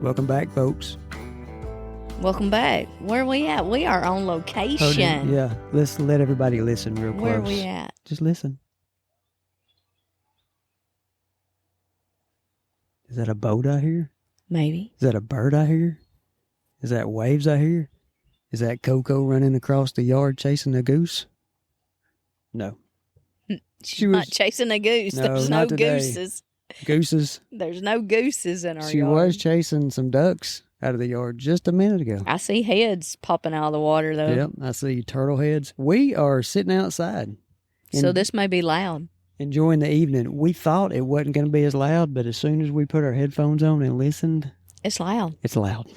Welcome back, folks. Welcome back. Where are we at? We are on location. Yeah, let's let everybody listen real close. Where are we at? Just listen. Is that a boat out here? Maybe. Is that a bird out here? Is that waves out here? Is that Coco running across the yard chasing a goose? No. She's not chasing a goose. No, There's no not today. gooses. Gooses. There's no gooses in our She yard. was chasing some ducks out of the yard just a minute ago. I see heads popping out of the water, though. Yep, I see turtle heads. We are sitting outside. So this may be loud. Enjoying the evening. We thought it wasn't going to be as loud, but as soon as we put our headphones on and listened, It's loud. it's loud.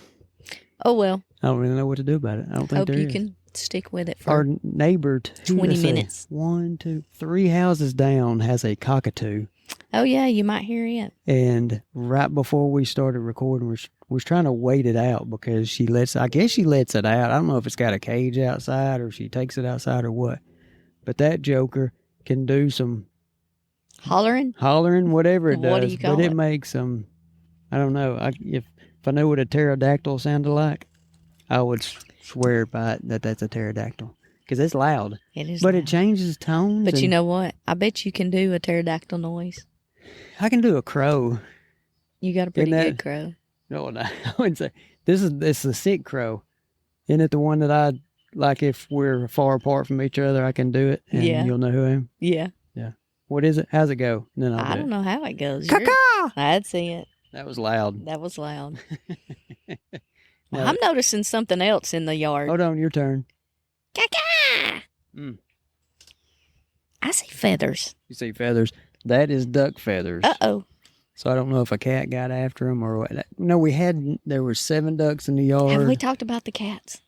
Oh, well. I don't really know what to do about it. I don't think Hope there you is. can stick with it for Our neighbor, 20 minutes. 1, 2, 3 houses down has a cockatoo. Oh, yeah, you might hear it. And right before we started recording, we was trying to wait it out because I guess she lets it out. I don't know if it's got a cage outside or she takes it outside or what. But that joker can do some Hollering, whatever it does. What do you call but it? it makes some, I don't know. If I knew what a pterodactyl sounded like, I would swear by it that that's a pterodactyl. Because it's loud. It is But loud. it changes tones. But you and know what? I bet you can do a pterodactyl noise. I can do a crow. You got a pretty Isn't good that- crow. No, I wouldn't say. It's a sick crow. Isn't it the one that I, like if we're far apart from each other, I can do it? And Yeah. you'll know who I am? Yeah. What is it? How's it go? And then I'll I do don't it. know how it goes. Caca! I'd see it. That was loud. That was loud. Now, I'm noticing something else in the yard. hold on, your turn. Caca! Mm. I see feathers. You see feathers. That is duck feathers. Uh-oh. So I don't know if a cat got after them or what. No, there were 7 ducks in the yard. Have we talked about the cats?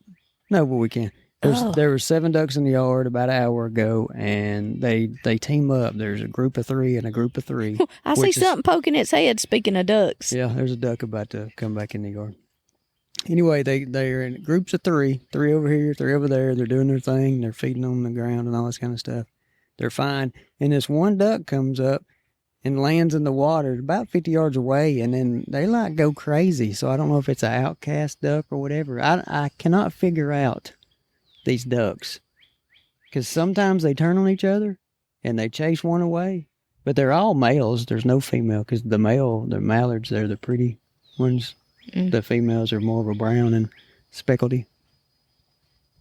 No, but we can. There were 7 ducks in the yard about an hour ago, and they team up. There's a group of 3 and a group of 3. I see something poking its head, speaking of ducks. Yeah, there's a duck about to come back in the yard. Anyway, they're in groups of 3. 3 over here, 3 over there. They're doing their thing. They're feeding on the ground and all this kind of stuff. They're fine. And this one duck comes up and lands in the water about 50 yards away, and then they like go crazy. So I don't know if it's an outcast duck or whatever. I cannot figure out these ducks, because sometimes they turn on each other and they chase one away, but they're all males. There's no female, because the mallards, they're the pretty ones. The females are more of a brown and speckledy.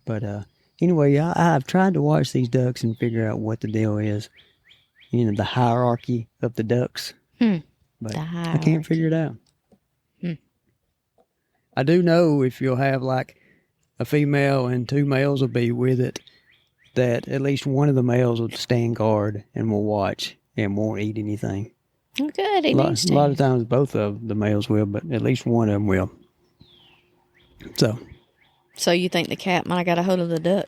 But anyway, I've tried to watch these ducks and figure out what the deal is, the hierarchy of the ducks. But I can't figure it out. I do know if you'll have like a female and 2 males will be with it, that at least one of the males will stand guard and will watch and won't eat anything. Oh, good. A lot of times both of the males will, but at least one of them will. So you think the cat might have got a hold of the duck?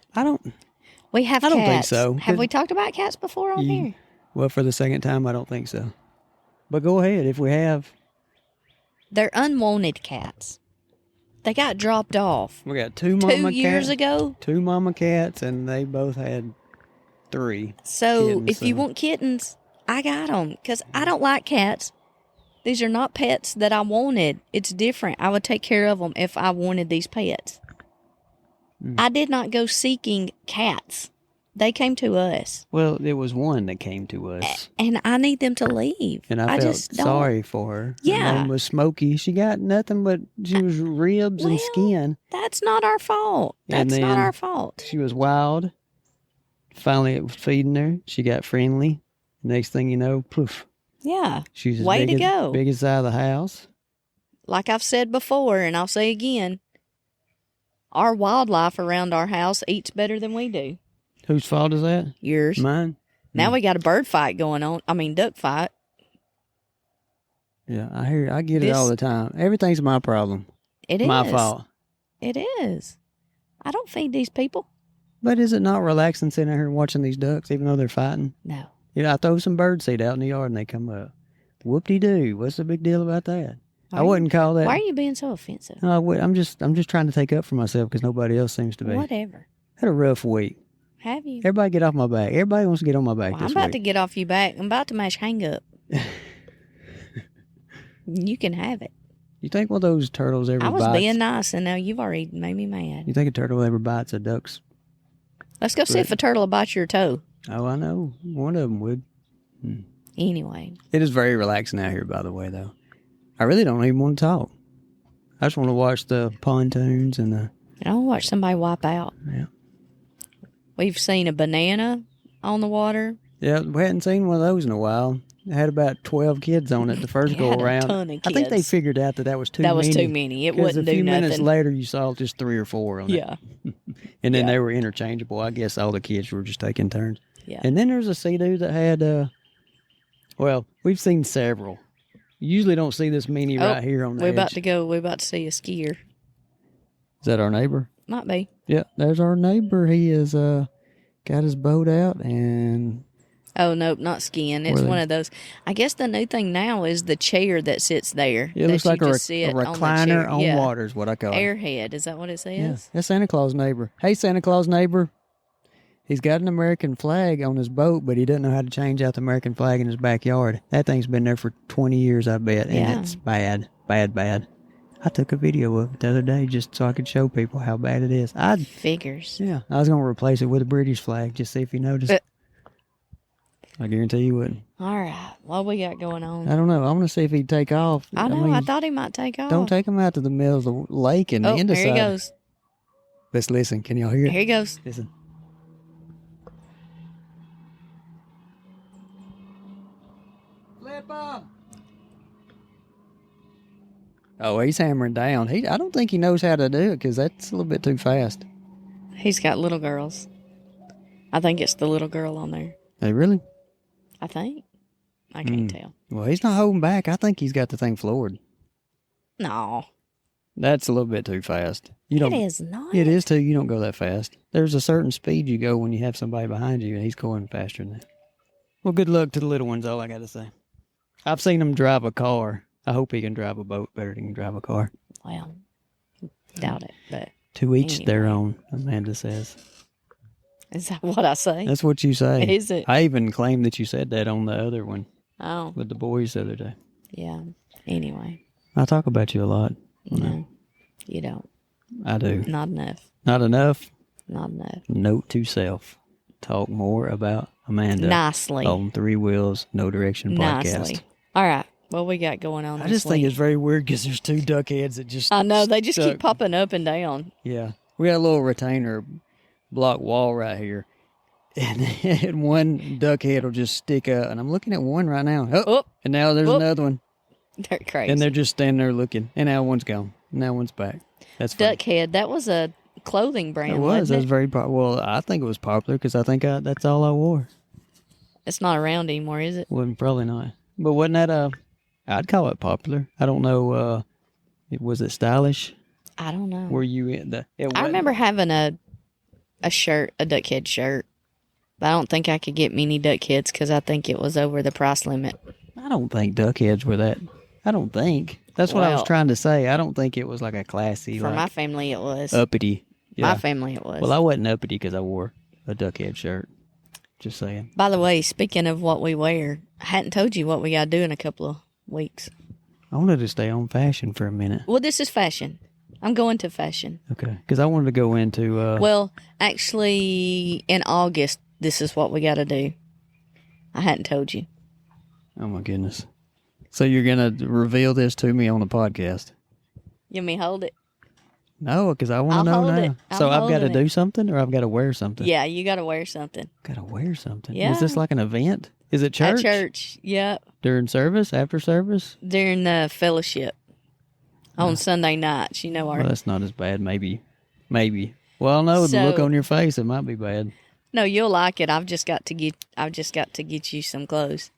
We have cats. I don't think so. Have we talked about cats before on here? Well, for the second time, I don't think so. But go ahead if we have. They're unwanted cats. They got dropped off. We got 2 mama cats. 2 years ago. 2 mama cats, and they both had 3. So kittens, if you want kittens, I got them, because I don't like cats. These are not pets that I wanted. It's different. I would take care of them if I wanted these pets. I did not go seeking cats. They came to us. Well, there was one that came to us. And I need them to leave. And I felt just don't. sorry for her. Yeah. Her name was Smokey. She got nothing but, she was ribs and skin. That's not our fault. And That's not then our fault. She was wild. Finally, it was feeding her. She got friendly. Next thing you know, poof. Yeah. She's Way to go. Biggest side of the house. Like I've said before, and I'll say again, our wildlife around our house eats better than we do. Whose fault is that? Yours. Mine. Now we got a bird fight going on. I mean, duck fight. Yeah, I get it all the time. Everything's my problem. It is. My fault. It is. I don't feed these people. But is it not relaxing sitting out here watching these ducks, even though they're fighting? No. I throw some bird seed out in the yard and they come up. Whoop-de-doo. What's the big deal about that? I wouldn't call that. Why are you being so offensive? No, I'm just trying to take up for myself because nobody else seems to be. Whatever. Had a rough week. Have you? Everybody get off my back. Everybody wants to get on my back Well, this I'm about week. to get off your back. I'm about to mash hang up. You can have it. You think one of those turtles ever I was bites? being nice, and now you've already made me mad. You think a turtle ever bites a duck's? Let's go see if a turtle will bite your toe. Oh, I know. One of them would. Anyway. It is very relaxing out here, by the way, though. I really don't even want to talk. I just want to watch the pontoons and the... I want to watch somebody wipe out. Yeah. We've seen a banana on the water. Yeah, we hadn't seen one of those in a while. It had about 12 kids on it the first go around. A ton of kids. I think they figured out that was too many. That was too many. It wouldn't do nothing. Because a few minutes later, you saw just 3 or 4 on it. Yeah. And then they were interchangeable. I guess all the kids were just taking turns. Yeah. And then there's a sea-doo that had, well, we've seen several. You usually don't see this many right here on the edge. We're about to see a skier. Is that our neighbor? Might be. Yeah, there's our neighbor. He has got his boat out and... Oh, no, not skiing. It's one of those. I guess the new thing now is the chair that sits there. It looks like a recliner on water is what I call it. Airhead. Is that what it says? Yeah, that's Santa Claus neighbor. Hey, Santa Claus neighbor. He's got an American flag on his boat, but he doesn't know how to change out the American flag in his backyard. That thing's been there for 20 years, I bet, and it's bad, bad, bad. I took a video of it the other day just so I could show people how bad it is. Figures. Yeah, I was going to replace it with a British flag, just see if you noticed. I guarantee you wouldn't. All right. What we got going on? I don't know. I want to see if he'd take off. I know. I thought he might take off. Don't take him out to the middle of the lake and the end of there he goes. Let's listen. Can y'all hear it? Here he goes. Listen. Flip up. Oh, he's hammering down. I don't think he knows how to do it because that's a little bit too fast. He's got little girls. I think it's the little girl on there. Hey, really? I think. I can't tell. Well, he's not holding back. I think he's got the thing floored. No. That's a little bit too fast. It is not. It is too. You don't go that fast. There's a certain speed you go when you have somebody behind you, and he's going faster than that. Well, good luck to the little ones, all I got to say. I've seen him drive a car. I hope he can drive a boat better than he can drive a car. Well, doubt it, but... To each their own, Amanda says. Is that what I say? That's what you say. Is it? I even claimed that you said that on the other one. Oh. With the boys the other day. Yeah. Anyway. I talk about you a lot. No, you don't. I do. Not enough. Not enough? Not enough. Note to self. Talk more about Amanda. Nicely. On Three Wheels, No Direction podcast. Nicely. All right. What we got going on I just think it's very weird because there's 2 duckheads that just... I know. They just keep popping up and down. Yeah. We got a little retainer block wall right here. And one duck head will just stick up. And I'm looking at one right now. Oh, and now there's another one. They're crazy. And they're just standing there looking. And now one's gone. Now one's back. That's funny. Duckhead, that was a clothing brand, It was. wasn't That was very popular. Well, I think it was popular because I think that's all I wore. It's not around anymore, is it? Wasn't probably not. But wasn't that I'd call it popular. I don't know. Was it stylish? I don't know. Were you in the? I remember having a shirt, a Duckhead shirt. But I don't think I could get many Duckheads because I think it was over the price limit. I don't think Duckheads were that. I don't think. That's what I was trying to say. I don't think it was like a classy. For my family, it was. Uppity. Yeah. My family, it was. Well, I wasn't uppity because I wore a Duckhead shirt. Just saying. By the way, speaking of what we wear, I hadn't told you what we got to do in a couple of weeks. I wanted to stay on fashion for a minute. Well, this is fashion. I'm going to fashion. Okay. Because I wanted to go into... well, actually, in August, this is what we got to do. I hadn't told you. Oh, my goodness. So you're going to reveal this to me on the podcast? You want me to hold it? No, because I want to know now. So I've got to do something or I've got to wear something? Yeah, you got to wear something. Got to wear something? Yeah. Is this like an event? Is it church? At church, yep. During service? After service? During the fellowship. On Sunday nights, you know. Well, that's not as bad, maybe. Well, no, the look on your face, it might be bad. No, you'll like it. I've just got to get you some clothes.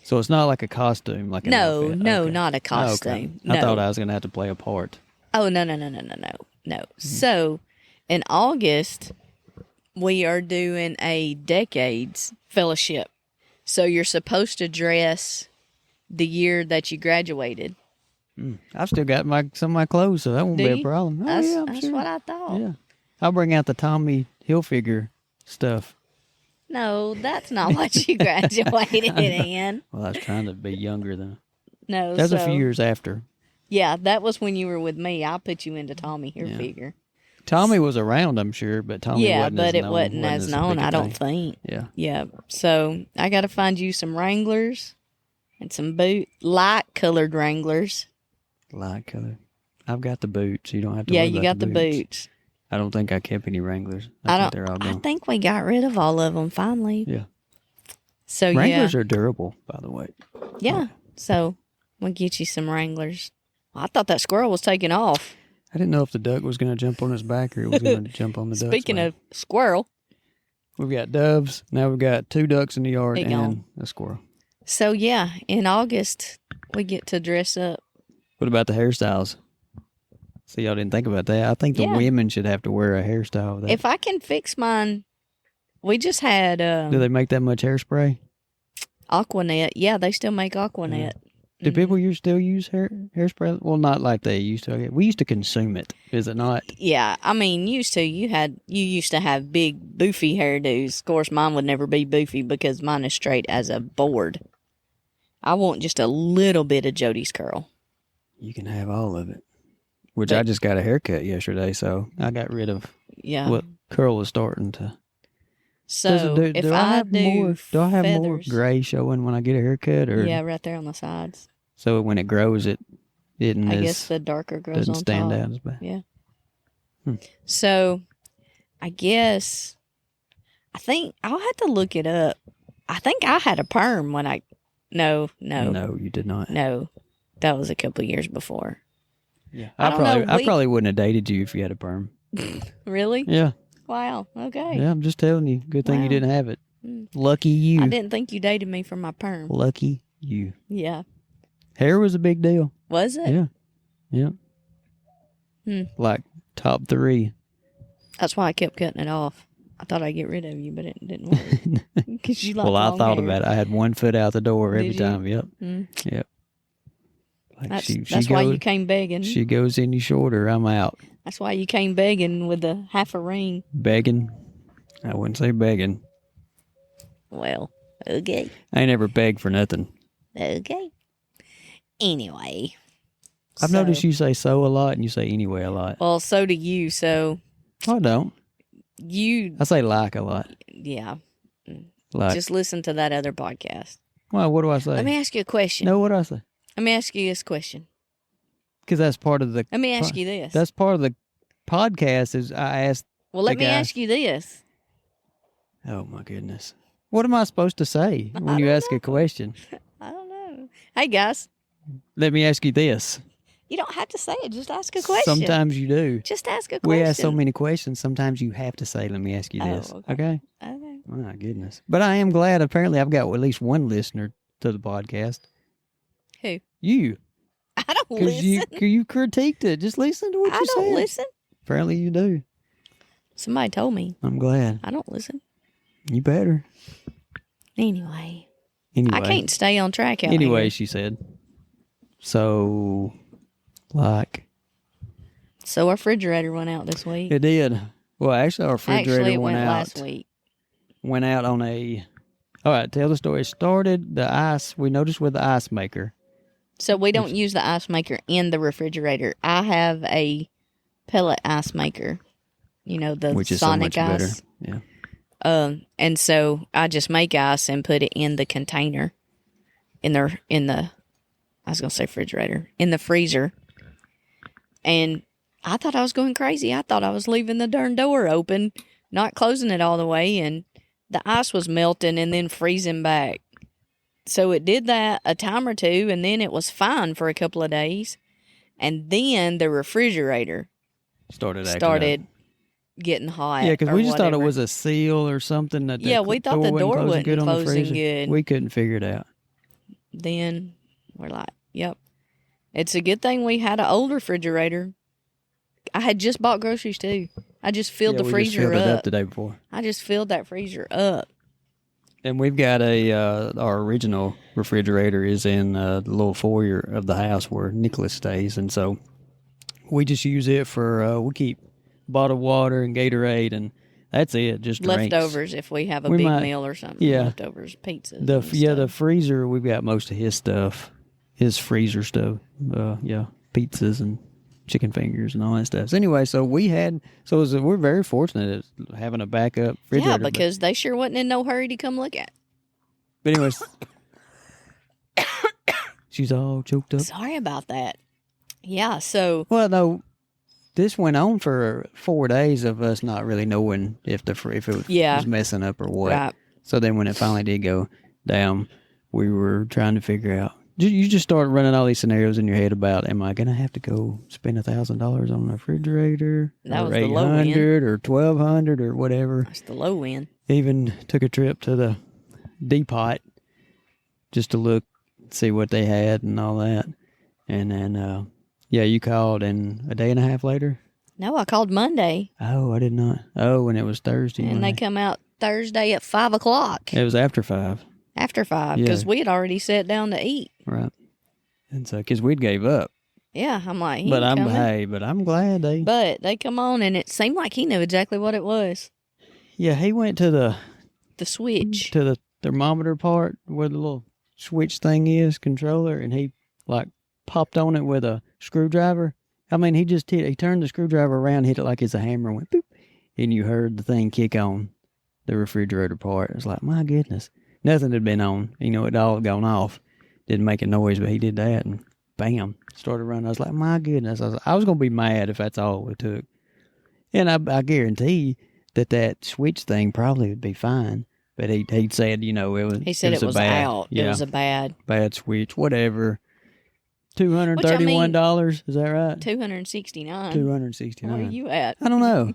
So it's not like a costume, like an outfit. No, Okay. not a costume. Okay. No. I thought I was going to have to play a part. Oh, no. So, in August, we are doing a decades fellowship. So you're supposed to dress the year that you graduated. I've still got some of my clothes, so that won't be a problem. Oh, That's what I thought. Yeah, I'll bring out the Tommy Hilfiger stuff. No, that's not what you graduated in. Well, I was trying to be younger than. No, That's a so- few years after. Yeah, that was when you were with me. I put you into Tommy Hilfiger. Tommy was around, I'm sure, but Tommy Yeah, wasn't but as it known. wasn't as known, big a I don't thing. think. Yeah. Yeah, so I got to find you some Wranglers and some light colored Wranglers. Light color. I've got the boots. You don't have to Yeah, worry you about got the boots. I don't think I kept any Wranglers. I think they're all I gone. think we got rid of all of them finally. Yeah. So Wranglers are durable, by the way. yeah. So we'll get you some Wranglers. I thought that squirrel was taking off. I didn't know if the duck was going to jump on his back or it was going to jump on the duck's Speaking back. of squirrel, We've got doves. Now we've got 2 ducks in the yard He and gone. a squirrel. so yeah, in August we get to dress up. What about the hairstyles? See, y'all didn't think about that. I think the Yeah. women should have to wear a hairstyle with that. If I can fix mine, we just had Do they make that much hairspray? Aquanet. Yeah, they still make Aquanet. Do people still use hairspray? Well, not like they used to. We used to consume it, is it not? Yeah, I mean, you used to have big boofy hairdos. Of course, mine would never be boofy because mine is straight as a board. I want just a little bit of Jody's curl. You can have all of it. Which But- I just got a haircut yesterday, so I got rid of Yeah. what curl was starting to. So if do I have do more? Do I have more feathers, gray showing when I get a haircut, or yeah, right there on the sides. so when it grows, it isn't I as guess the darker grows doesn't on stand top. out as bad. Yeah. Hmm. So, I guess I think I'll have to look it up. I think I had a perm when I. No, No, you did not. that was a couple years before. Yeah, I don't know, I probably wouldn't have dated you if you had a perm. Really? Yeah, Wow. Okay. yeah. I'm just telling you. Good thing Wow. you didn't have it. Mm. Lucky you. I didn't think you dated me for my perm. Lucky you. Yeah. Hair was a big deal. Was it? Yeah, yeah. Hmm. Like top 3. That's why I kept cutting it off. I thought I'd get rid of you, but it didn't work. Because you like Well, I long thought hair. about it. I had one foot out the door every Did you? time. Yep. Mm. Yep. Like That's why you came begging. She goes any shorter, I'm out. That's why you came begging with the half a ring. Begging. I wouldn't say begging. Well, okay. I ain't never begged for nothing. Okay. Anyway. I've noticed you say so a lot and you say anyway a lot. Well, so do you. So I don't. you, I say like a lot. yeah. Like. Just listen to that other podcast. Well, what do I say? Let me ask you a question. No, what do I say? Let me ask you this question. Because that's part of the. Let me ask you this. That's part of the podcast. Is I asked. Well, let the me guy- ask you this. Oh my goodness. What am I supposed to say when I you don't ask a question? I don't know. Hey, guys. Let me ask you this. You don't have to say it. Just ask a question. Sometimes you do. Just ask a question. We ask so many questions. Sometimes you have to say, "Let me ask you Oh, this." okay. Okay. Okay. My goodness. But I am glad. Apparently, I've got at least one listener to the podcast. Who? You, I don't because listen. you critiqued it. Just listen to what I you don't said. listen. Apparently, you do. Somebody told me. I'm glad. I don't listen. You better. Anyway. Anyway. I can't stay on track out Anyway, here. she said. So, like, So our refrigerator went out this week. it did. Well, actually, our refrigerator Actually, it went out. last week. Went out on a. All right, tell the story. It started the ice. We noticed with the ice maker. So we don't use the ice maker in the refrigerator. I have a pellet ice maker. You know, the Which is Sonic so much ice. better. Yeah. And so I just make ice and put it in the container, in the I was gonna say refrigerator, in the freezer. And I thought I was going crazy. I thought I was leaving the darn door open, not closing it all the way, and the ice was melting and then freezing back. So it did that a time or two, and then it was fine for a couple of days, and then the refrigerator Started acting started getting hot. Yeah, because or we just thought it whatever. was a seal or something. That Yeah, we thought the door wasn't good on the closing freezer. good. We couldn't figure it out. Then we're like, yep. It's a good thing we had an old refrigerator. I had just bought groceries too. I just filled the we just freezer filled it up up. the day before. I just filled that freezer up. And we've got our original refrigerator is in the little foyer of the house where Nicholas stays, and so we just use it for we keep bottled water and Gatorade, and that's it. Just drinks. Leftovers if we have a We big might- meal or something. yeah. Leftovers, pizzas. The and stuff. freezer we've got most of his stuff. his freezer stuff. Pizzas and chicken fingers and all that stuff. So anyway, we're very fortunate at having a backup refrigerator. Yeah, because they sure wasn't in no hurry to come look at. But anyways, she's all choked up. Sorry about that. Yeah, so. Well, no, this went on for 4 days of us not really knowing if it was messing up or what. Right. So then when it finally did go down, we were trying to figure out. You just start running all these scenarios in your head about, am I going to have to go spend $1,000 on a refrigerator? That was the low end. Or $1,200 or whatever. That's the low end. Even took a trip to the Depot just to look, see what they had and all that. And then, you called, and a day and a half later? No, I called Monday. Oh, I did not. Oh, and it was Thursday. And Monday. They come out Thursday at 5 o'clock. It was after 5. After 5, because we had already sat down to eat. Right. And so, because we'd gave up. Yeah, I'm like, I'm glad they. But they come on, and it seemed like he knew exactly what it was. Yeah, he went to the switch. To the thermometer part where the little switch thing is, controller, and he, popped on it with a screwdriver. I mean, he turned the screwdriver around, hit it like it's a hammer, and went boop. And you heard the thing kick on the refrigerator part. It was like, my goodness. Nothing had been on. It all had gone off. Didn't make a noise, but he did that, and bam, started running. I was like, my goodness. I was going to be mad if that's all it took. And I guarantee that switch thing probably would be fine. But he said, it was. He said it was out. Yeah, it was a bad switch, whatever. $231, is that right? $269. $269. Where are you at? I don't know.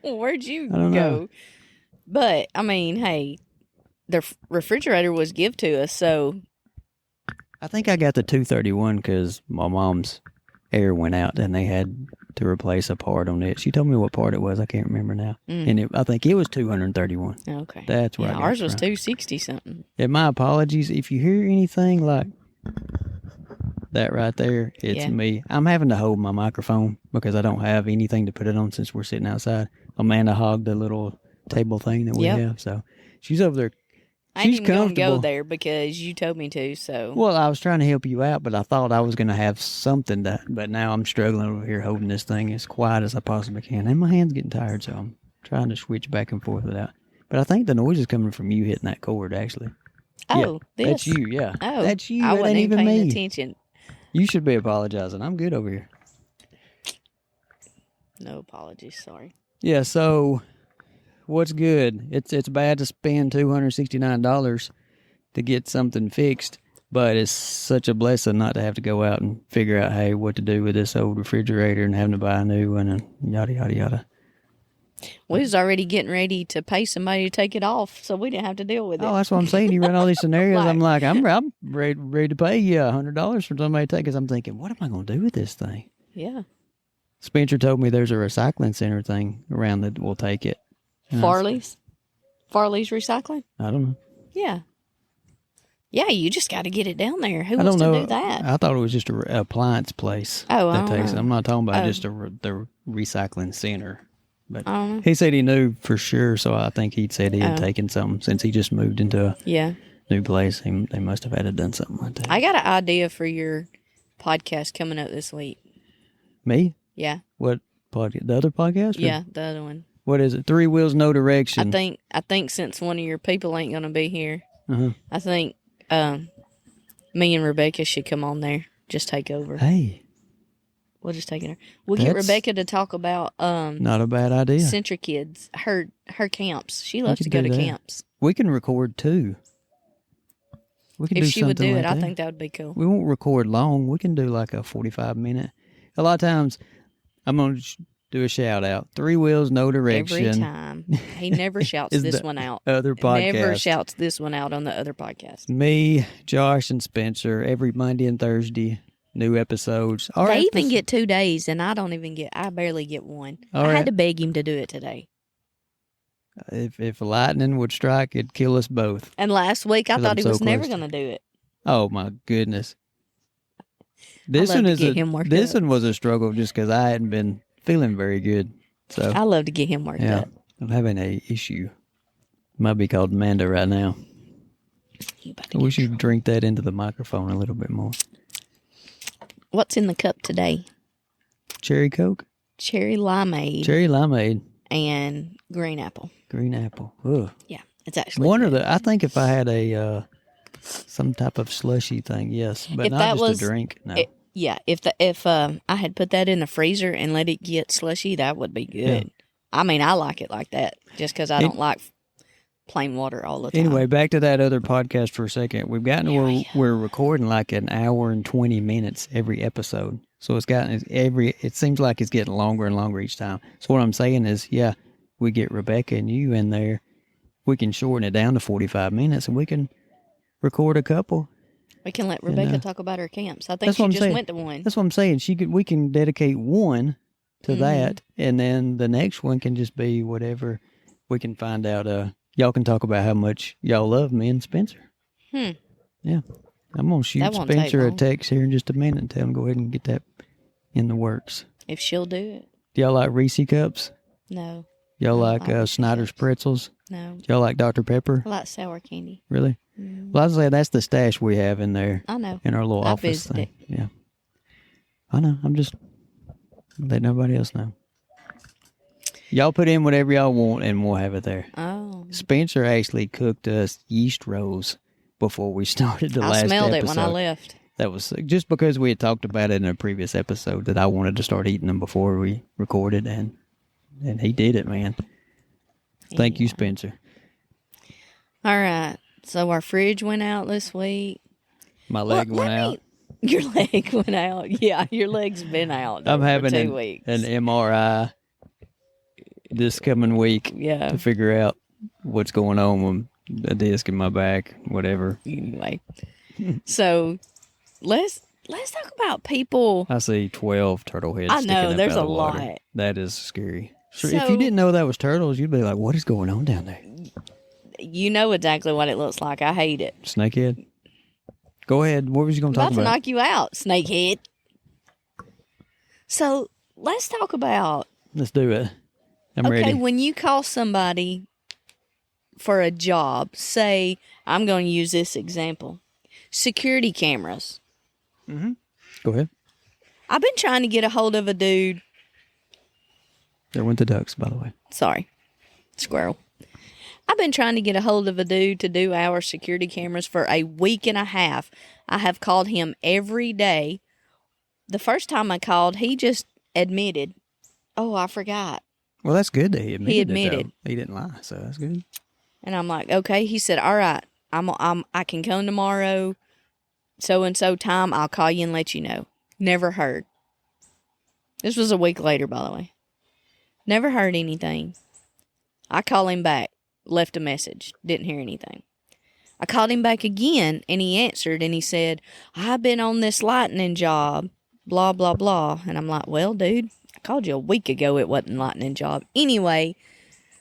Where'd you go? Know. But I mean, hey, the refrigerator was give to us, so I think I got the $231 because my mom's air went out and they had to replace a part on it. She told me what part it was. I can't remember now. And I think it was $231. Okay, that's what. Ours was $260 something. And my apologies if you hear anything like that right there. It's me. I'm having to hold my microphone because I don't have anything to put it on since we're sitting outside. Amanda hogged the little table thing that we have, so she's over there. I ain't even going to go there because you told me to, so. Well, I was trying to help you out, but I thought I was going to have something but now I'm struggling over here holding this thing as quiet as I possibly can. And my hand's getting tired, so I'm trying to switch back and forth with that. But I think the noise is coming from you hitting that cord, actually. Oh, yeah, that's you, yeah. Oh, that's you. I wasn't even paying me. attention. You should be apologizing. I'm good over here. No apologies, sorry. Yeah, so what's good? It's bad to spend $269 to get something fixed, but it's such a blessing not to have to go out and figure out, hey, what to do with this old refrigerator and having to buy a new one and yada, yada, yada. We was already getting ready to pay somebody to take it off, so we didn't have to deal with it. Oh, that's what I'm saying. You run all these scenarios. I'm ready to pay you $100 for somebody to take it. 'Cause I'm thinking, what am I going to do with this thing? Yeah. Spencer told me there's a recycling center thing around that will take it. Farley's Recycling? I don't know. Yeah. Yeah, you just got to get it down there. Who wants to do that? I thought it was just an appliance place. Oh, that takes it. I'm not talking about just the recycling center. But I don't know. He said he knew for sure, so I think he said he had taken something since he just moved into a new place. They must have had to done something like that. I got an idea for your podcast coming up this week. Me? Yeah. What podcast? The other podcast? Yeah, the other one. What is it? 3 Wheels, No Direction. I think since one of your people ain't going to be here, I think me and Rebecca should come on there. Just take over. Hey. We'll just take it. We'll get Rebecca to talk about not a bad idea. Century Kids, her camps. She loves to go to camps. We can record too. We can if do she would do like it, that. I think that would be cool. We won't record long. We can do like a 45-minute. A lot of times, I'm going to do a shout out. 3 Wheels, No Direction. Every time. He never shouts this one out. Other podcast. Never shouts this one out on the other podcast. Me, Josh, and Spencer every Monday and Thursday. New episodes. They even get 2 days, and I barely get one. I had to beg him to do it today. If lightning would strike, it'd kill us both. And last week, I thought he was never going to do it. Oh, my goodness. This one was a struggle just because I hadn't been feeling very good. So I love to get him worked up. I'm having a issue. Might be called Amanda right now. We should drink that into the microphone a little bit more. What's in the cup today? Cherry Coke? Cherry limeade. Cherry limeade. And green apple. Green apple. Ugh. Yeah, it's actually One good. of the. I think if I had a some type of slushy thing, yes, but If not that just was, a drink. No. If I had put that in the freezer and let it get slushy, that would be good. Yeah. I mean, I like it like that, just because I don't like plain water all the time. Anyway, back to that other podcast for a second. We've gotten to where we're recording like an hour and 20 minutes every episode. So it seems like it's getting longer and longer each time. So what I'm saying is, yeah, we get Rebecca and you in there. We can shorten it down to 45 minutes and we can record a couple. We can let Rebecca talk about her camps. I think she just went to one. That's what I'm saying. We can dedicate one to that, and then the next one can just be whatever we can find out. Y'all can talk about how much y'all love me and Spencer. Yeah. I'm going to shoot Spencer a text here in just a minute and tell him to go ahead and get that in the works. If she'll do it. Do y'all like Reese cups? No. Y'all like Snyder's pretzels? No. Do y'all like Dr. Pepper? I like sour candy. Really? Well, I was saying that's the stash we have in there. I know. In our little office thing. Yeah. I know. I'm just letting nobody else know. Y'all put in whatever y'all want and we'll have it there. Oh. Spencer actually cooked us yeast rolls before we started the last episode. I smelled it when I left. That was just because we had talked about it in a previous episode that I wanted to start eating them before we recorded, and he did it, man. Thank you, Spencer. All right. So our fridge went out this week. My leg went out. Your leg went out. Yeah, your leg's been out. I'm having 2 weeks. an MRI this coming week to figure out what's going on with the disc in my back, whatever. Anyway, so let's talk about people. I see 12 turtle heads. I know, there's a water. lot. That is scary. So if you didn't know that was turtles, you'd be like, what is going on down there? You know exactly what it looks like. I hate it. Snakehead? Go ahead. What was you going to talk about? About to knock you out, snakehead. So let's talk about. Let's do it. I'm ready. Okay, when you call somebody for a job, say, I'm going to use this example. Security cameras. Mm-hmm. Go ahead. I've been trying to get a hold of a dude. There went the ducks, by the way. Sorry. Squirrel. I've been trying to get a hold of a dude to do our security cameras for a week and a half. I have called him every day. The first time I called, he just admitted, oh, I forgot. Well, that's good that he admitted. He admitted. It, he didn't lie, so that's good. And I'm like, okay. He said, all right, I can come tomorrow, so-and-so time. I'll call you and let you know. Never heard. This was a week later, by the way. Never heard anything. I call him back. Left a message. Didn't hear anything. I called him back again, and he answered, and he said, I've been on this lightning job, blah, blah, blah. And I'm like, well, dude, I called you a week ago. It wasn't a lightning job. Anyway,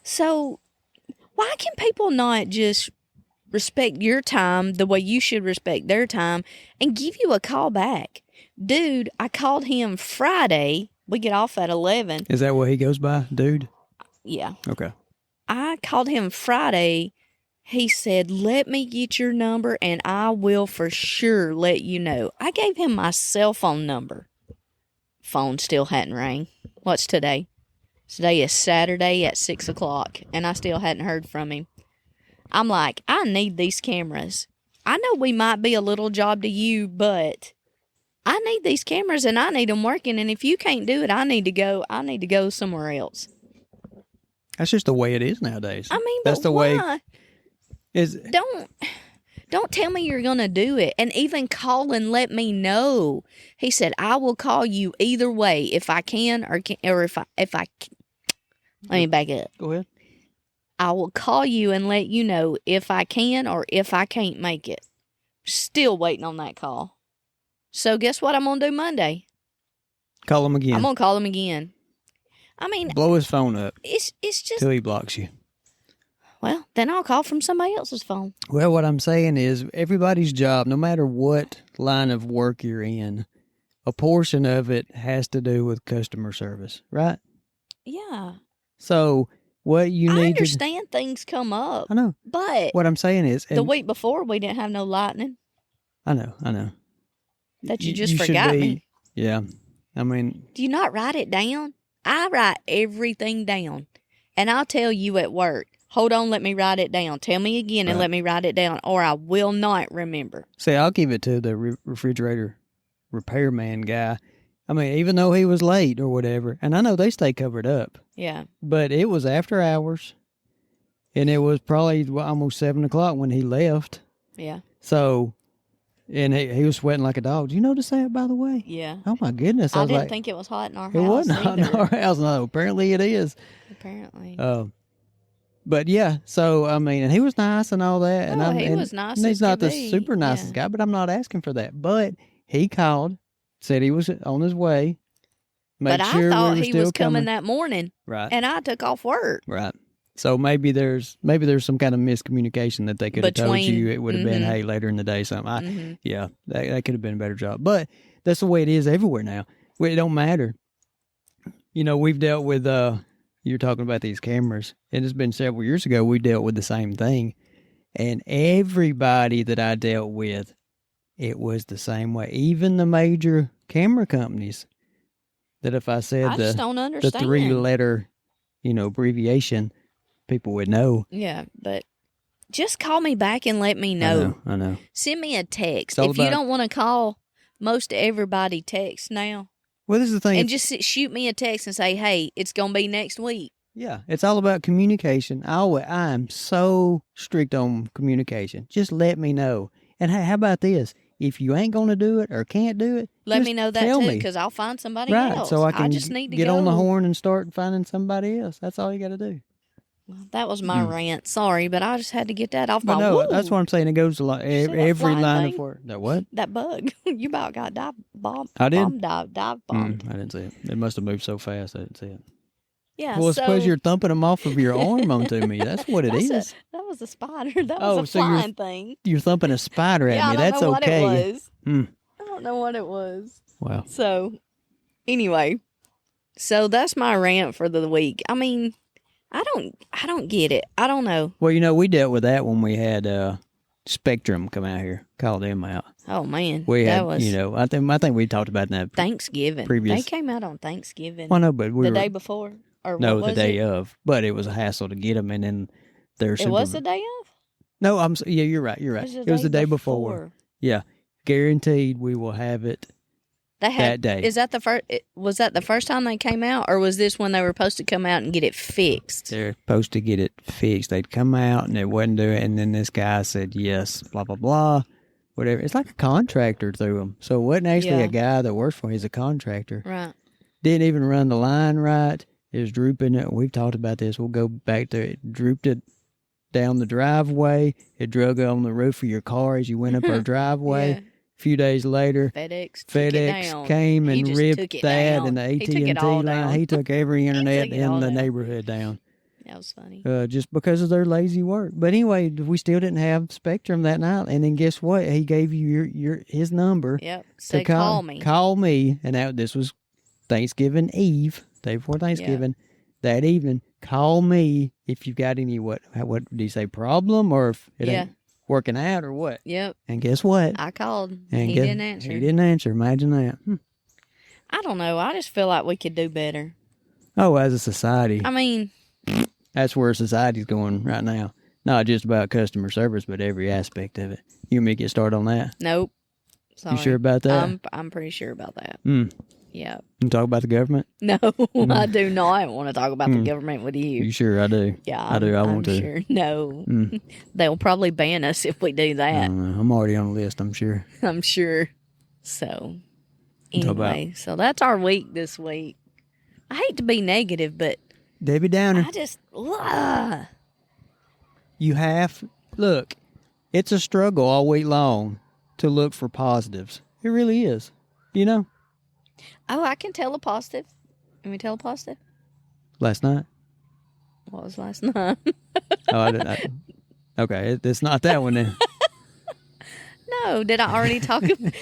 so why can people not just respect your time the way you should respect their time and give you a call back? Dude, I called him Friday. We get off at 11. Is that what he goes by, dude? Yeah. Okay. I called him Friday. He said, let me get your number and I will for sure let you know. I gave him my cell phone number. Phone still hadn't rang. What's today? Today is Saturday at 6 o'clock and I still hadn't heard from him. I'm like, I need these cameras. I know we might be a little job to you, but I need these cameras and I need them working. And if you can't do it, I need to go somewhere else. That's just the way it is nowadays. I mean, that's but the why? Way. Don't tell me you're gonna do it, and even call and let me know. He said, "I will call you either way if I can or if I." Let me back up. Go ahead. I will call you and let you know if I can or if I can't make it. Still waiting on that call. So guess what I'm gonna do Monday? Call him again. I'm gonna call him again. I mean, blow his phone up. It's just till he blocks you. Well, then I'll call from somebody else's phone. Well, what I'm saying is everybody's job, no matter what line of work you're in, a portion of it has to do with customer service, right? Yeah. So what you need I understand things come up. I know. But what I'm saying is the week before we didn't have no lightning. I know. That you just forgot me. Yeah. I mean, Do you not write it down? I write everything down. And I'll tell you at work, hold on, let me write it down. Tell me again and let me write it down, or I will not remember. see, I'll give it to the refrigerator repairman guy. I mean, even though he was late or whatever, and I know they stay covered up, Yeah. but it was after hours, and it was probably almost 7 o'clock when he left. Yeah. So, and he was sweating like a dog. Do you notice that, by the way? Yeah. Oh, my goodness. I was didn't like, think it was hot in our house. it wasn't hot in either. our house. No, apparently it is. Apparently. But yeah, so, I mean, and he was nice and all that. Oh, and he was nice as he's not could the be. super nicest guy, but I'm not asking for that. But he called, said he was on his way. But sure I thought we were he still was coming that morning. Right. And I took off work. Right. So maybe there's some kind of miscommunication that they could have told you. It would have been, hey, later in the day, something. Yeah, that could have been a better job. But that's the way it is everywhere now. It don't matter. You know, we've dealt with, you're talking about these cameras, and it's been several years ago we dealt with the same thing. And everybody that I dealt with, it was the same way. Even the major camera companies, that if I said I just don't understand. the 3-letter, abbreviation, people would know. Yeah, but just call me back and let me know. I know. Send me a text. If you don't want to call, most everybody texts now. Well, this is the thing. And just shoot me a text and say, hey, it's going to be next week. Yeah, it's all about communication. I am so strict on communication. Just let me know. And hey, how about this? If you ain't going to do it or can't do it, let me know that too, because I'll find somebody else. So I can just need to get go on the horn and start finding somebody else. That's all you got to do. Well, that was my rant. Sorry, but I just had to get that off my. No, that's what I'm saying. It goes to every line of work. That what? That bug. You about got dive bomb. I did. Dive bombed. I didn't see it. It must have moved so fast I didn't see it. Yeah. Well, I suppose you're thumping them off of your arm onto me. That's what it is. That was a spider. That was a flying thing. You're thumping a spider at me. That's okay. I don't know what it was. I don't know what it was. Wow. So, anyway, that's my rant for the week. I mean, I don't get it. I don't know. Well, we dealt with that when we had Spectrum come out here, call them out. Oh man, that was. I think we talked about that. Thanksgiving. They came out on Thanksgiving. Well, no, but the day before, or no, the day of. But it was a hassle to get them, and then there's. It was the day of. No, yeah, you're right. You're right. It was the day before. Yeah, guaranteed we will have it. That day. Is that the first? Was that the first time they came out, or was this when they were supposed to come out and get it fixed? They're supposed to get it fixed. They'd come out and they wouldn't do it, and then this guy said yes, blah blah blah, whatever. It's like a contractor through them, so it wasn't actually a guy that works for him. He's a contractor. Right. Didn't even run the line right. It was drooping it. We've talked about this. We'll go back to it. Drooped it down the driveway. It drug it on the roof of your car as you went up our driveway. Yeah. A few days later, FedEx came and ripped that and the AT&T line. He took every internet in the neighborhood down. That was funny. Just because of their lazy work. But anyway, we still didn't have Spectrum that night. And then guess what? He gave you his number. Yep. So call me. Call me. And this was Thanksgiving Eve, day before Thanksgiving. That evening, call me if you've got any, what did he say, problem, or if it ain't working out or what? Yep. And guess what? I called. And he didn't answer. He didn't answer. Imagine that. I don't know. I just feel like we could do better. Oh, as a society. I mean, that's where society's going right now. Not just about customer service, but every aspect of it. You and me get started on that? Nope. Sorry. You sure about that? I'm pretty sure about that. Yeah. You talk about the government? No, I do not want to talk about the government with you. You sure? I do. Yeah, I do. I want to. Sure. No, they'll probably ban us if we do that. I'm already on the list. I'm sure. I'm sure. So, anyway, so that's our week this week. I hate to be negative, but Debbie Downer. I just You look. It's a struggle all week long to look for positives. It really is. Oh, I can tell a positive. Can we tell a positive? Last night? What was last night? Oh, I didn't. Okay, it's not that one then. No, did I already talk about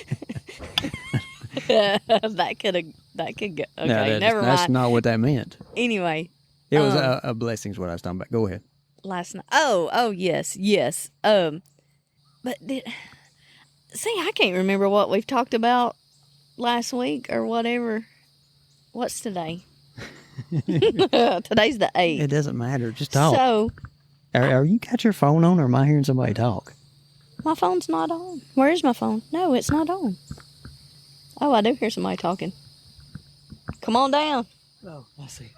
that could go. Okay, never mind. That's not what that meant. Anyway. It was a blessing is what I was talking about. Go ahead. Last night. Oh, yes. But see, I can't remember what we've talked about last week or whatever. What's today? Today's the 8th. It doesn't matter. Just talk. So, Are you got your phone on, or am I hearing somebody talk? my phone's not on. Where is my phone? No, it's not on. Oh, I do hear somebody talking. Come on down. Oh, I see.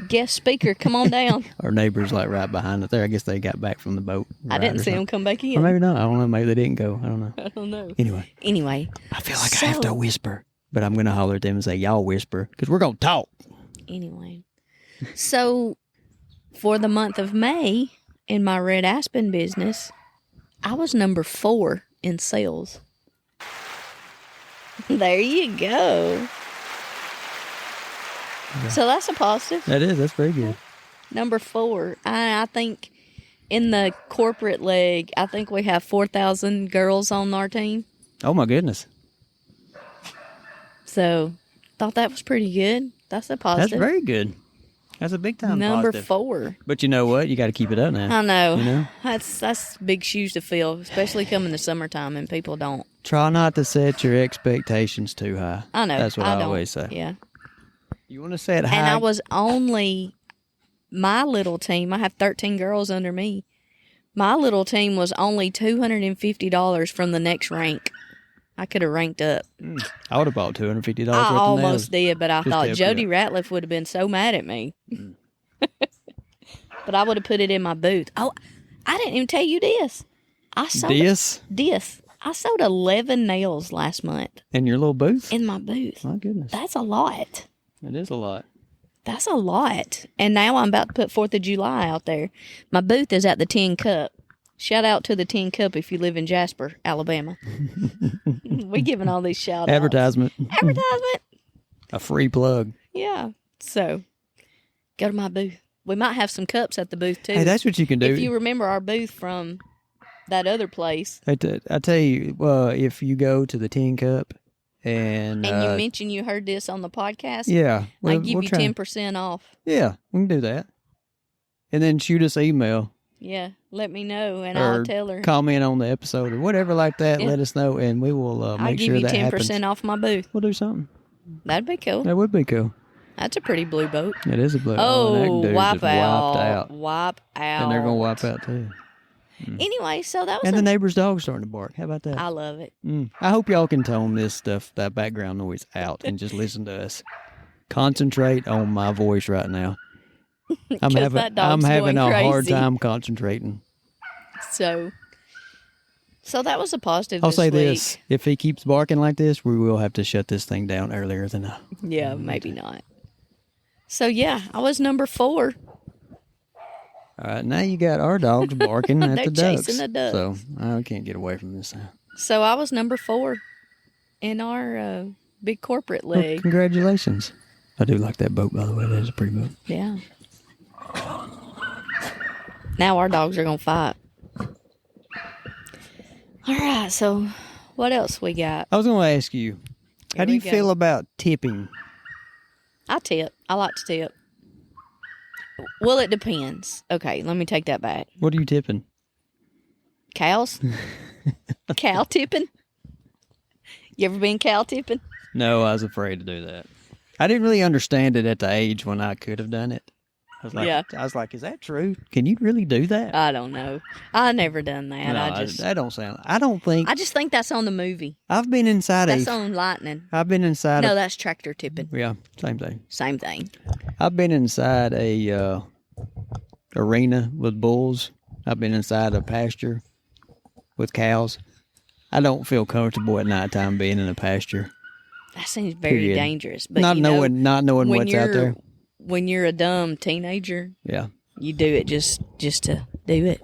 Guest speaker, come on down. Our neighbor's like right behind us there. I guess they got back from the boat. I didn't see them come back in. Or maybe not. I don't know. Maybe they didn't go. I don't know. I don't know. Anyway, I feel like I have to whisper, but I'm going to holler at them and say, y'all whisper, because we're going to talk. Anyway, so for the month of May in my red aspen business, I was number 4 in sales. There you go. Yeah. So that's a positive. That is. That's very good. Number 4. I think in the corporate leg, I think we have 4,000 girls on our team. Oh, my goodness. So, thought that was pretty good. That's a positive. That's very good. That's a big time Number positive. 4. But you know what? You got to keep it up now. I know. You know? That's big shoes to fill, especially coming the summertime and people don't. Try not to set your expectations too high. I know. That's what I always say. Yeah. You want to set high. And I was only, my little team, I have 13 girls under me. My little team was only $250 from the next rank. I could have ranked up. I would have bought $250 worth I of almost nails. did, but I thought help Jody you. Ratliff would have been so mad at me. But I would have put it in my booth. Oh, I didn't even tell you this. I sold this. I sold 11 nails last month. In your little booth? In my booth. My goodness. That's a lot. It is a lot. That's a lot. And now I'm about to put 4th of July out there. My booth is at the Tin Cup. Shout out to the Tin Cup if you live in Jasper, Alabama. We're giving all these shout outs. Advertisement. A free plug. Yeah. So, go to my booth. We might have some cups at the booth, too. Hey, that's what you can do. If you remember our booth from that other place. I tell you, if you go to the Tin Cup and you mentioned you heard this on the podcast. Yeah. I give you 10% off. Yeah, we can do that. And then shoot us an email. Yeah, let me know, and or I'll tell her. Comment on the episode or whatever like that. Yeah. Let us know, and we will make sure that happens. I'll give you 10% off my booth. We'll do something. That'd be cool. That would be cool. That's a pretty blue boat. It is a blue. Wipe out. And they're going to wipe out, too. Anyway, so that was And the neighbor's dog's starting to bark. How about that? I love it. I hope y'all can tone this stuff, that background noise out and just listen to us. Concentrate on my voice right now. I'm having a hard time concentrating. So that was a positive. I'll say week. this: if he keeps barking like this, we will have to shut this thing down earlier than that. Yeah, maybe not. So yeah, I was number 4. All right, now you got our dogs barking at the ducks. Chasing the ducks. So I can't get away from this now. So I was number 4 in our big corporate league. Well, congratulations! I do like that boat, by the way. That is a pretty boat. Yeah. Now our dogs are gonna fight. All right, so what else we got? I was going to ask you, how do you feel about tipping? I tip. I like to tip. Well, it depends. Okay, let me take that back. What are you tipping? Cows? Cow tipping? You ever been cow tipping? No, I was afraid to do that. I didn't really understand it at the age when I could have done it. I was like, is that true? Can you really do that? I don't know. I never done that. No, I just think that's on the movie. I've been inside That's on Lightning. I've been inside No, that's tractor tipping. Yeah, same thing. Same thing. I've been inside a arena with bulls. I've been inside a pasture with cows. I don't feel comfortable at nighttime being in a pasture. That seems very dangerous. But not knowing what's out there. When you're a dumb teenager, yeah, you do it just to do it.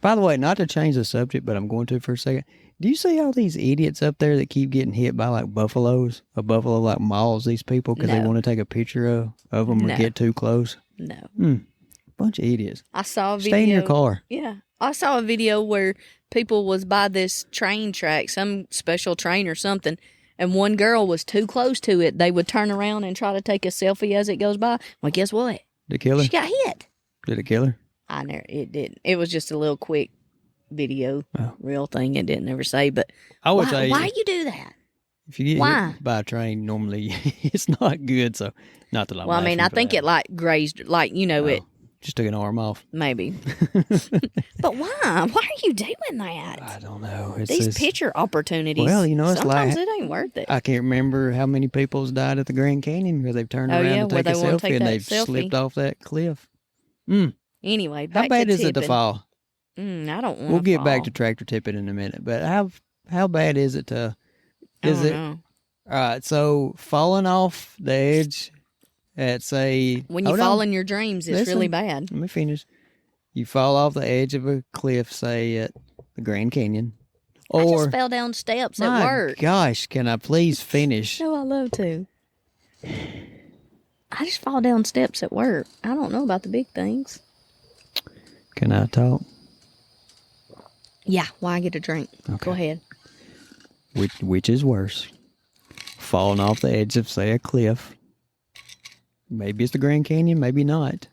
By the way, not to change the subject, but I'm going to for a second. Do you see all these idiots up there that keep getting hit by like buffaloes? A buffalo like mauls these people because they want to take a picture of them or get too close? No. Bunch of idiots. I saw a video. Stay in your car. Yeah. I saw a video where people was by this train track, some special train or something, and one girl was too close to it. They would turn around and try to take a selfie as it goes by. Well, guess what? Did it kill her? She got hit. Did it kill her? It didn't. It was just a little quick video, real thing. It didn't ever say, but why you do that? If you get Why? hit by a train, normally it's not good. So, not that I'm Well, I mean, I laughing for think that. it like grazed, like, you know, No, it just took an arm off. maybe. But why? Why are you doing I that? don't know. It's These just, picture opportunities. Well, you know, it's sometimes like it ain't worth it. I can't remember how many people's died at the Grand Canyon because they've turned Oh, around yeah, to where take a they wanna selfie take and that they've selfie. slipped off that cliff. Anyway, How back bad to is it to tipping. fall? I don't want. We'll get back to tractor tipping in a minute, but how bad is it to? Is I don't it know. all right? So falling off the edge at say When you hold fall on, in your dreams, it's Listen. really bad. Let me finish. You fall off the edge of a cliff, say at the Grand Canyon, I or just fell down steps at my work. gosh, can I please finish? No, I love to. I just fall down steps at work. I don't know about the big things. Can I talk? Yeah, why get a drink? Okay. Go ahead. Which is worse? Falling off the edge of, say, a cliff. Maybe it's the Grand Canyon, maybe not.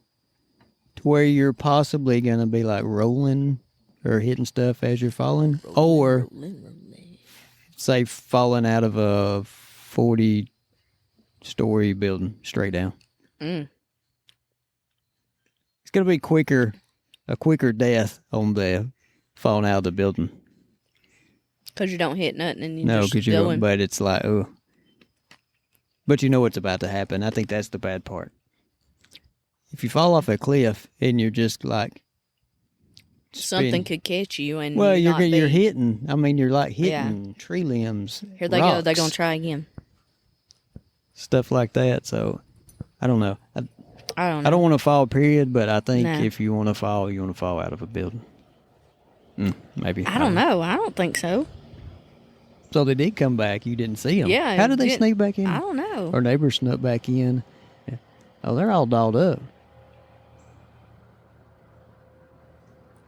To where you're possibly going to be like rolling or hitting stuff as you're falling. Or, say, falling out of a 40-story building straight down. Mm. It's going to be a quicker death on the falling out of the building. Because you don't hit nothing and you No, just because you're going. but it's like, oh. But you know what's about to happen. I think that's the bad part. If you fall off a cliff and you're just like Something could catch you and well, you're hitting. I mean, you're like hitting tree limbs. Here they rocks, go. They're going to try again. stuff like that. So I don't know. I don't know. I don't want to fall, period. But I think No. if you want to fall, you want to fall out of a building. Maybe. I don't know. I don't think so. So they did come back. You didn't see them. Yeah. How did they sneak back in? I don't know. Our neighbors snuck back in. Yeah. Oh, they're all dolled up.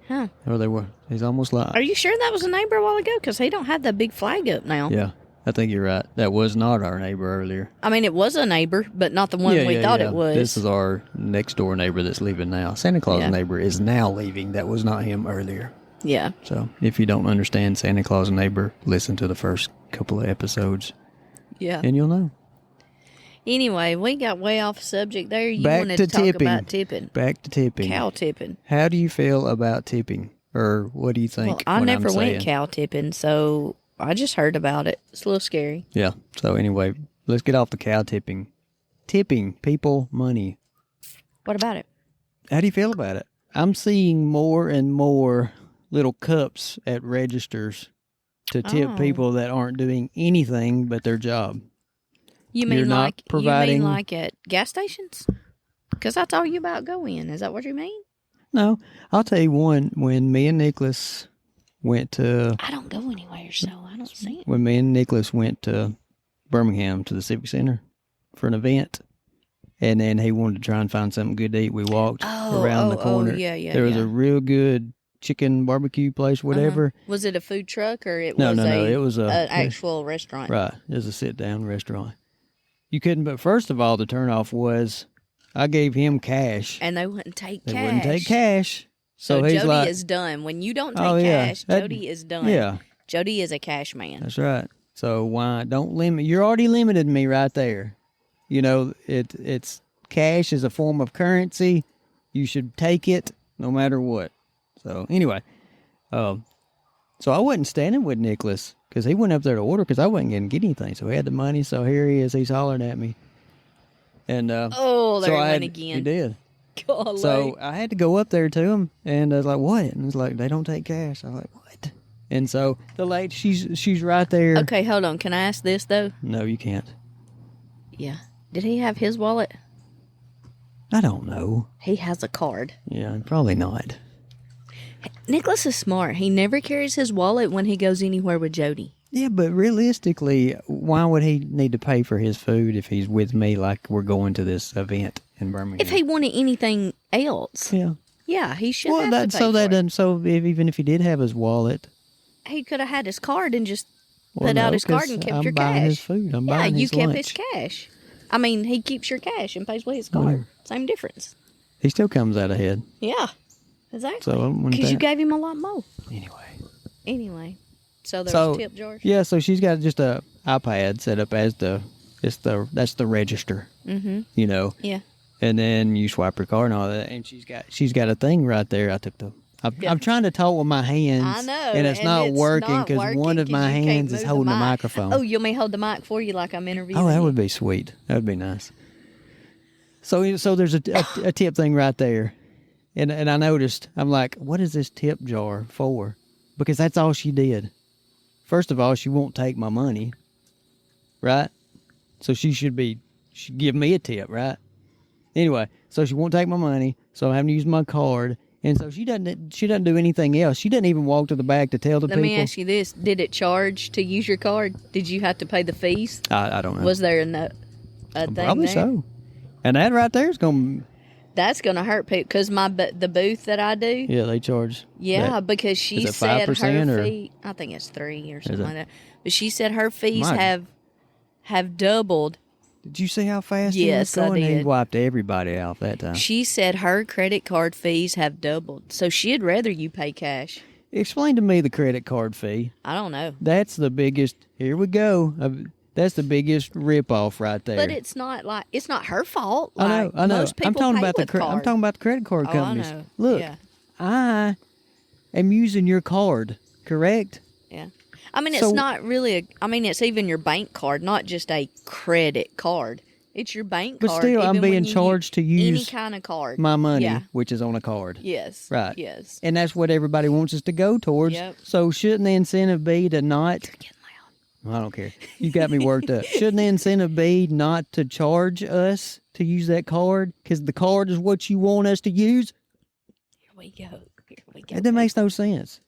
Huh. Or they were. He's almost like. Are you sure that was a neighbor a while ago? Because he don't have that big flag up now. Yeah, I think you're right. That was not our neighbor earlier. I mean, it was a neighbor, but not the one we thought it was. This is our next door neighbor that's leaving now. Santa Claus neighbor is now leaving. That was not him earlier. Yeah. So if you don't understand Santa Claus neighbor, listen to the first couple of episodes. Yeah. And you'll know. Anyway, we got way off subject there. You Back wanted to to talk tipping. about tipping. Back to tipping. Cow tipping. How do you feel about tipping? Or what do you think? Well, I when never I'm went saying? cow tipping, so I just heard about it. It's a little scary. Yeah. So anyway, let's get off the cow tipping. Tipping people money. What about it? How do you feel about it? I'm seeing more and more little cups at registers to tip Oh. people that aren't doing anything but their job. You You're mean not like providing- you mean like at gas stations? Because I told you about going. Is that what you mean? No, I'll tell you one. When me and Nicholas went to I don't go anywhere, so I don't see it. when me and Nicholas went to Birmingham to the Civic Center for an event, and then he wanted to try and find something good to eat. We walked around the corner. Yeah. There was a real good chicken barbecue place, whatever. Was it a food truck or it No, was no. It was an actual restaurant? Right. It was a sit-down restaurant. You couldn't, but first of all, the turnoff was I gave him cash. And they wouldn't take They cash. wouldn't take cash. So he's Jody like, is done. When you don't take Oh, yeah. cash, That- Jody is done. yeah, Jody is a cash man. that's right. So why don't limit? You're already limited me right there. You know, it's cash is a form of currency. You should take it no matter what. So anyway, so I wasn't standing with Nicholas because he went up there to order because I wasn't going to get anything. So he had the money. So here he is. He's hollering at me. And Oh, there so he I went had, again. He did. Golly. So I had to go up there to him, and I was like, "What?" And it's like, "They don't take cash." I was like, "What?" And so the lady, she's right there. Okay, hold on. Can I ask this though? No, you can't. Yeah. Did he have his wallet? I don't know. He has a card. Yeah, probably not. Nicholas is smart. He never carries his wallet when he goes anywhere with Jody. Yeah, but realistically, why would he need to pay for his food if he's with me like we're going to this event in Birmingham? If he wanted anything else, yeah. he should Well, have that to pay so for that it. doesn't. So even if he did have his wallet, He could have had his card and just well, put out no, his card 'cause and kept I'm your buying cash. his food. I'm yeah, buying you his kept lunch. his cash. I mean, he keeps your cash and pays with his card. Whatever. Same difference. He still comes out ahead. Yeah, exactly. So I'm Because you gave him a lot more. anyway. Anyway, so there So was tip jars. yeah, so she's got just a iPad set up as that's the register. Mm-hmm. You know. Yeah. And then you swipe your card and all that, and she's got a thing right there. I'm trying to talk with my hands. I know, and it's not working because one of my hands is holding the microphone. Oh, you want me to hold the mic for you like I'm interviewing? Oh, that you? would be sweet. That would be nice. So there's a tip thing right there, and I noticed. I'm like, what is this tip jar for? Because that's all she did. First of all, she won't take my money, right? So she should give me a tip, right? Anyway, so she won't take my money, so I'm having to use my card, and so she doesn't do anything else. She doesn't even walk to the back to tell the people. Let me ask you this: did it charge to use your card? Did you have to pay the fees? I don't know. Was there a thing Probably there? so. And that right there is going. That's gonna hurt people because the booth that I do. Yeah, they charge. Yeah, because she said her fee. I think it's 3 or something like that. But she said her fees have doubled. Did you see how fast he was going? I did. He wiped everybody out that time. She said her credit card fees have doubled, so she'd rather you pay cash. Explain to me the credit card fee. I don't know. That's the biggest. Here we go. That's the biggest ripoff right there. But it's not her fault. I know. Most people I'm talking pay about with card. I'm talking about the credit card companies. I know. Look, Yeah. I am using your card, correct? Yeah. I mean, it's not really it's even your bank card, not just a credit card. It's your bank card. But still, I'm being charged to use any kind of card. my money, which is on a card. Yes. Right. Yes. And that's what everybody wants us to go towards. Yep. So shouldn't the incentive be to not... You're getting loud. I don't care. You got me worked up. Shouldn't the incentive be not to charge us to use that card? Because the card is what you want us to use? Here we go. That makes no sense.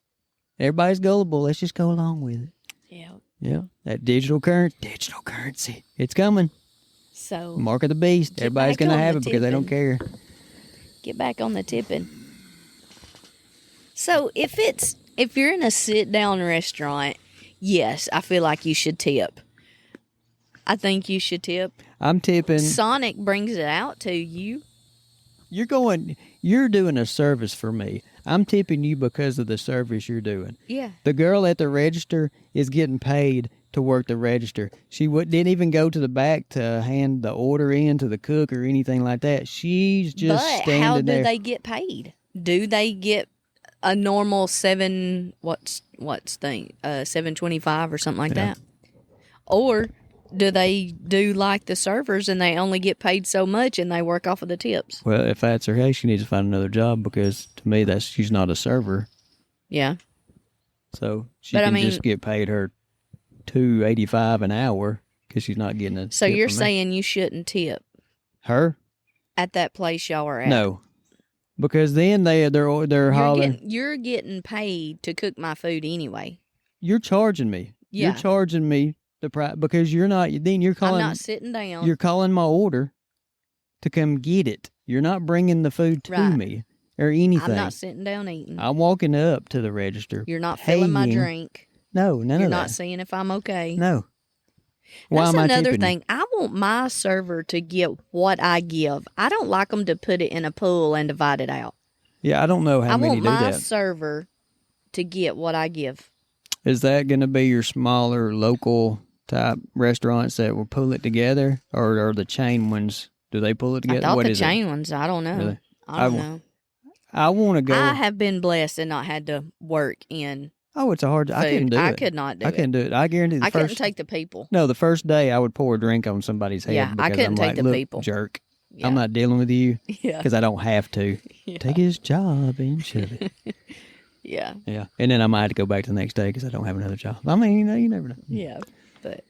Everybody's gullible. Let's just go along with it. Yeah. Yeah. That digital currency. It's coming. So Mark of the beast. Everybody's going to have it because they don't care. Get back on the tipping. So if you're in a sit-down restaurant, yes, I feel like you should tip. I think you should tip. I'm tipping. Sonic brings it out to you. You're doing a service for me. I'm tipping you because of the service you're doing. Yeah. The girl at the register is getting paid to work the register. She didn't even go to the back to hand the order in to the cook or anything like that. She's just standing there. But how do they get paid? Do they get a normal $7.25 or something like that? Or do they do like the servers and they only get paid so much and they work off of the tips? Well, if that's her case, she needs to find another job because to me, she's not a server. Yeah. So she can just get paid her $2.85 an hour because she's not getting a So tip you're from me. saying you shouldn't tip Her? at that place y'all are at? No. Because then they're hollering. You're getting paid to cook my food anyway. You're charging me. Yeah. You're charging me the price because you're not. Then you're calling. I'm not sitting down. You're calling my order to come get it. You're not bringing the food to me or anything. I'm not sitting down eating. I'm walking up to the register. You're not filling my drink. No, none of that. You're not seeing if I'm okay. No. Why That's am I another tipping thing. I want my server to get what I give. I don't like them to put it in a pool and divide it out. Yeah, I don't know how many do that. I want my server to get what I give. Is that going to be your smaller local type restaurants that will pull it together, or are the chain ones? Do they pull it together? I thought what the is chain ones. I don't know. Really? I don't know. I want to go. I have been blessed and not had to work in. Oh, it's a hard. Food. I couldn't do it. I could not do it. I couldn't do it. I guarantee. I couldn't take the people. No, the first day I would pour a drink on somebody's head. Yeah, I couldn't take the Look, people. Jerk. Yeah. I'm not dealing with you. Yeah. Because I don't have to. Yeah. Take his job and shove it. Yeah. Yeah. And then I might have to go back the next day because I don't have another job. I mean, you never know. Yeah. But.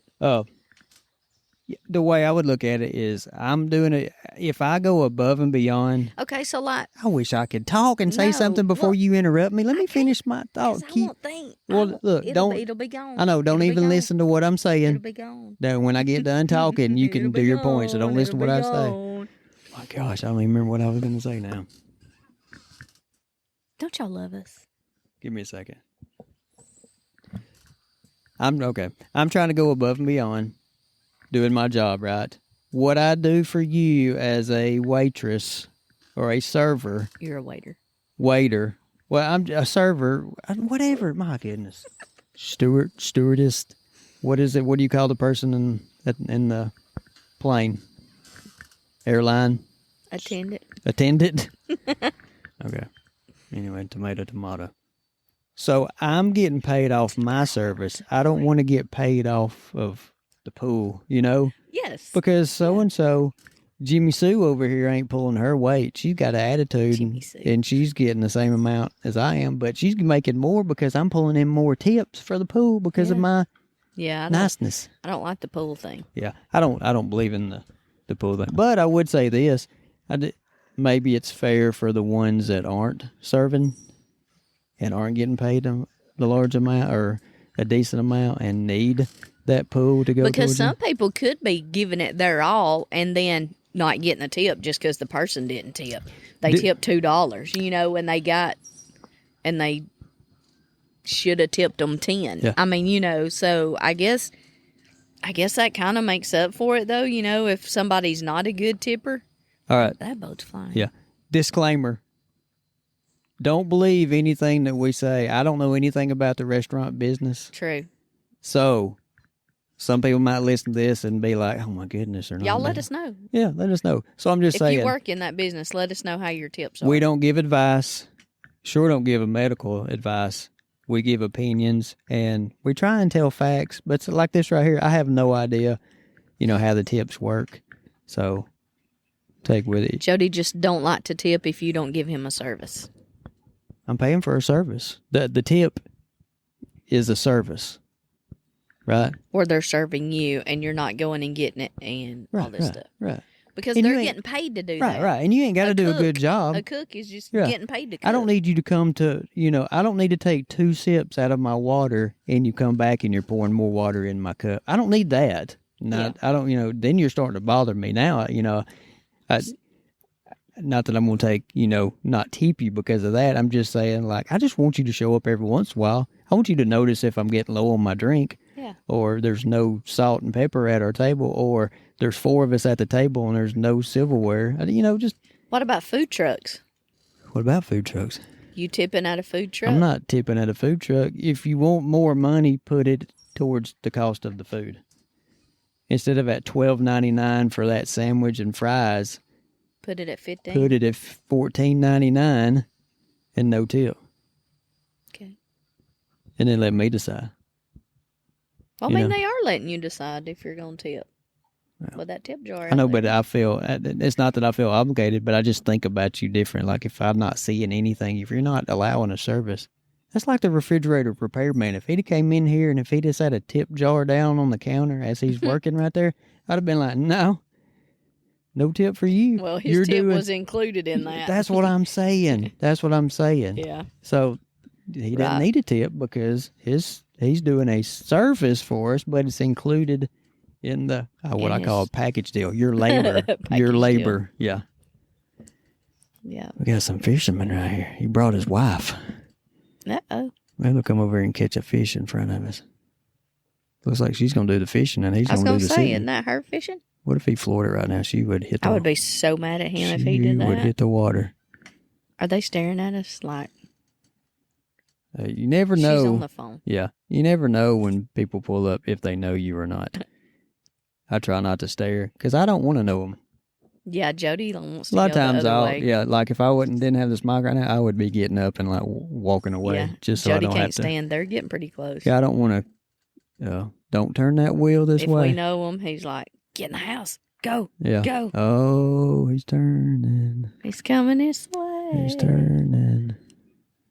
The way I would look at it is I'm doing it. If I go above and beyond. Okay, so like. I wish I could talk and say something before you interrupt me. Let me finish my thought. I won't think. Well, look, it'll be gone. I know. Don't even listen to what I'm saying. It'll be gone. That when I get done talking, you can do your point. So don't listen to what I say. Gone. My gosh, I don't even remember what I was going to say now. Don't y'all love us? Give me a second. I'm trying to go above and beyond, doing my job right. What I do for you as a waitress or a server. You're a waiter. Waiter. Well, I'm a server. Whatever. My goodness. Stewardess. What is it? What do you call the person in the plane? Airline? Attendant? Okay. Anyway, tomato. So I'm getting paid off my service. I don't want to get paid off of the pool, Yes. Because so-and-so, Jimmy Sue over here ain't pulling her weight. She's got an attitude, and she's getting the same amount as I am, but she's making more because I'm pulling in more tips for the pool because of my niceness. I don't like the pool thing. Yeah, I don't believe in the pool thing. But I would say this. Maybe it's fair for the ones that aren't serving and aren't getting paid the large amount or a decent amount and need that pool to go because some people could be giving it their all and then not getting a tip just because the person didn't tip. They tipped $2, and they should have tipped them 10. Yeah. I mean, so I guess that kind of makes up for it, though. If somebody's not a good tipper. All right. That boat's fine. Yeah. Disclaimer. Don't believe anything that we say. I don't know anything about the restaurant business. True. So, some people might listen to this and be like, oh my goodness. Or y'all let us know. Yeah, let us know. So, I'm just saying. If you work in that business, let us know how your tips are. We don't give advice. Sure don't give a medical advice. We give opinions, and we try and tell facts. But it's like this right here, I have no idea, how the tips work. So, take with it. Jody just don't like to tip if you don't give him a service. I'm paying for a service. The tip is a service, right? Or they're serving you, and you're not going and getting it and all this stuff. Right. Because they're getting paid to do that. Right. And you ain't got to do a good job. A cook is just getting paid to cook. I don't need you to come to, I don't need to take 2 sips out of my water and you come back and you're pouring more water in my cup. I don't need that. No, I don't, then you're starting to bother me now, not that I'm going to take, not tip you because of that. I'm just saying, I just want you to show up every once in a while. I want you to notice if I'm getting low on my drink. Yeah. Or there's no salt and pepper at our table. Or there's 4 of us at the table and there's no silverware. Just... What about food trucks? What about food trucks? You tipping at a food truck? I'm not tipping at a food truck. If you want more money, put it towards the cost of the food. Instead of at $12.99 for that sandwich and fries... Put it at $15. Put it at $14.99 and no tip. Okay. And then let me decide. Well, they are letting you decide if you're going to tip. Well, with that tip jar. I know, but I feel, it's not that I feel obligated, but I just think about you different. Like if I'm not seeing anything, if you're not allowing a service, that's like the refrigerator repairman. If he'd have came in here and if he just had a tip jar down on the counter as he's working right there, I'd have been like, no tip for you. Well, his tip was included in that. That's what I'm saying. Yeah. So he doesn't need a tip because he's doing a service for us, but it's included in the what I call a package deal. Your labor. Your labor. Deal. Yeah. Yeah. We got some fishermen right here. He brought his wife. Uh-oh. Maybe they'll come over here and catch a fish in front of us. Looks like she's going to do the fishing and he's going to do the sitting. Isn't that her fishing? What if he floored it right now? She would hit the... I would be so mad at him if he did that. She would hit the water. Are they staring at us like... you never know. She's on the phone. Yeah. You never know when people pull up if they know you or not. I try not to stare because I don't want to know them. Yeah, Jody wants to go the other way. A lot of times like if I didn't have this mic right now, I would be getting up and walking away. Yeah, just so Jody I don't can't have to. stand. They're getting pretty close. Yeah, I don't want to, don't turn that wheel this way. If we know him, he's like, get in the house. Go. Yeah. Go. Oh, he's turning. He's coming this way. He's turning.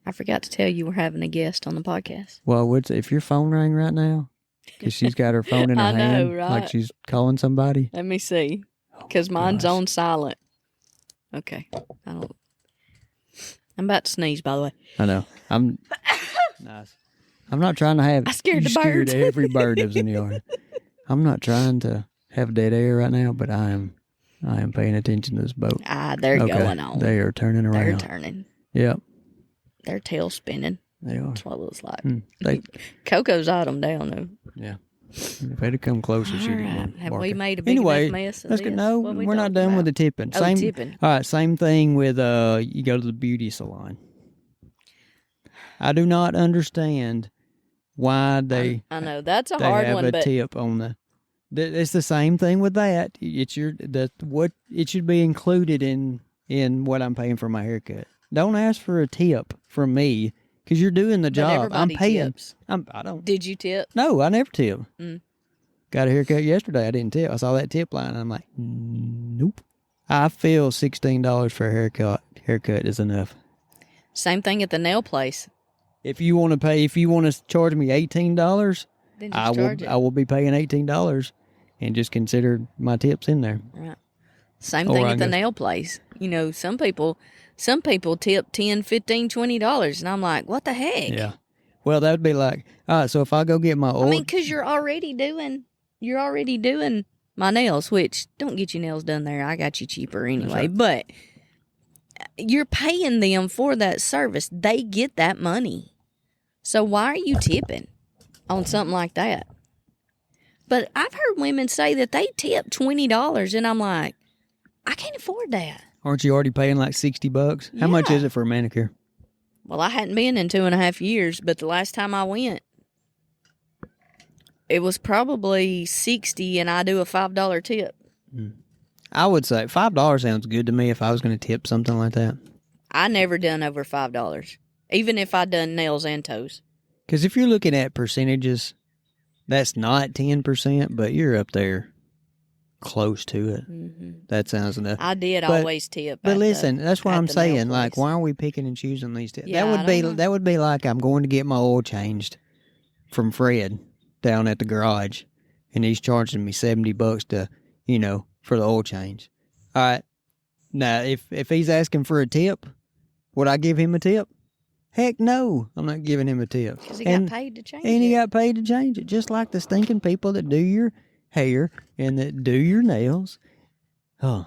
I forgot to tell you we're having a guest on the podcast. Well, if your phone rang right now, because she's got her phone in her hand, right? like she's calling somebody. Let me see, because mine's on silent. Okay. I'm about to sneeze, by the way. I know. Nice. I'm not trying to have... I scared you the birds. Scared every bird that was in the yard. I'm not trying to have dead air right now, but I am paying attention to this boat. They're going on. They are turning around. They're turning. Yep. Their tail spinning. They are. That's what it looks like. Coco's got them down, though. Yeah. If they'd have come closer, she'd have been Have we made a big enough mess of this? No, we're not done with the tipping. Tipping. All right, same thing with you go to the beauty salon. I do not understand why they I know that's a they hard have one, a but tip on the. It's the same thing with that. It's what it should be included in what I'm paying for my haircut. Don't ask for a tip from me because you're doing the job. I'm everybody paying. tips. I don't. Did you tip? No, I never tip. Mm. Got a haircut yesterday. I didn't tip. I saw that tip line. And I'm like, nope. I feel $16 for a haircut. Haircut is enough. Same thing at the nail place. If you want to charge me $18, Then just charge it. I will be paying $18 and just consider my tips in there. Right. Same thing at the nail place. You know, some people tip $10, $15, $20, and I'm like, what the heck? Yeah. Well, that would be like, all right, so if I go get my old... I mean, because you're already doing my nails, which don't get your nails done there. I got you cheaper anyway. Right. But you're paying them for that service. They get that money. So why are you tipping on something like that? But I've heard women say that they tip $20, and I'm like, I can't afford that. Aren't you already paying like $60? Yeah. How much is it for a manicure? Well, I hadn't been in 2.5 years, but the last time I went, it was probably $60, and I do a $5 tip. I would say $5 sounds good to me if I was going to tip something like that. I never done over $5, even if I done nails and toes. Because if you're looking at percentages, that's not 10%, but you're up there close to it. Mm-hmm. That sounds enough. I did always tip. But listen, that's what I'm saying. Like, why are we picking and choosing these tips? Yeah, that would be like I'm going to get my oil changed from Fred down at the garage, and he's charging me $70 to, for the oil change. All right. Now, if he's asking for a tip, would I give him a tip? Heck no, I'm not giving him a tip. Because he got paid to change it. And he got paid to change it, just like the stinking people that do your hair and that do your nails. Oh.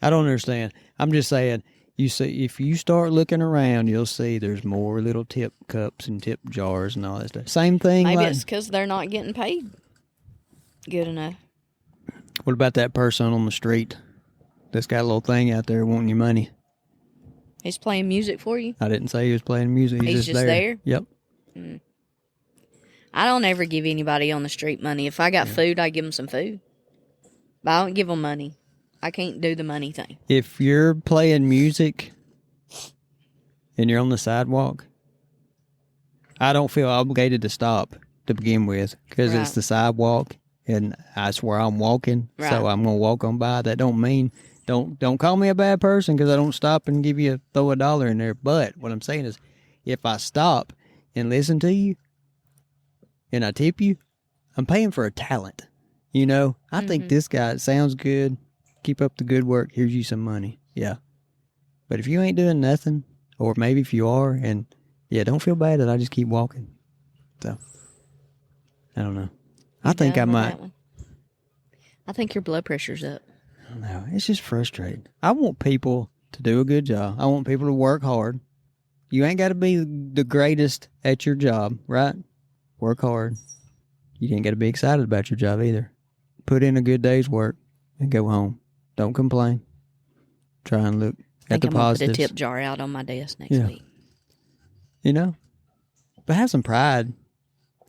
I don't understand. I'm just saying, you see, if you start looking around, you'll see there's more little tip cups and tip jars and all that stuff. Same thing. Maybe it's because they're not getting paid good enough. What about that person on the street that's got a little thing out there wanting your money? He's playing music for you? I didn't say he was playing music. He's just there? Yep. I don't ever give anybody on the street money. If I got food, I give them some food. But I don't give them money. I can't do the money thing. If you're playing music and you're on the sidewalk, I don't feel obligated to stop to begin with because it's the sidewalk and I swear I'm walking, so I'm going to walk on by. That don't mean... Don't call me a bad person because I don't stop and throw $1 in there. But what I'm saying is, if I stop and listen to you and I tip you, I'm paying for a talent. I think this guy sounds good. Keep up the good work. Here's you some money. Yeah. But if you ain't doing nothing, or maybe if you are, and don't feel bad that I just keep walking. So, I don't know. I think I might. I think your blood pressure's up. No, it's just frustrating. I want people to do a good job. I want people to work hard. You ain't got to be the greatest at your job, right? Work hard. You ain't got to be excited about your job either. Put in a good day's work and go home. Don't complain. Try and look at the positives. I'm going to put a tip jar out on my desk next week. But have some pride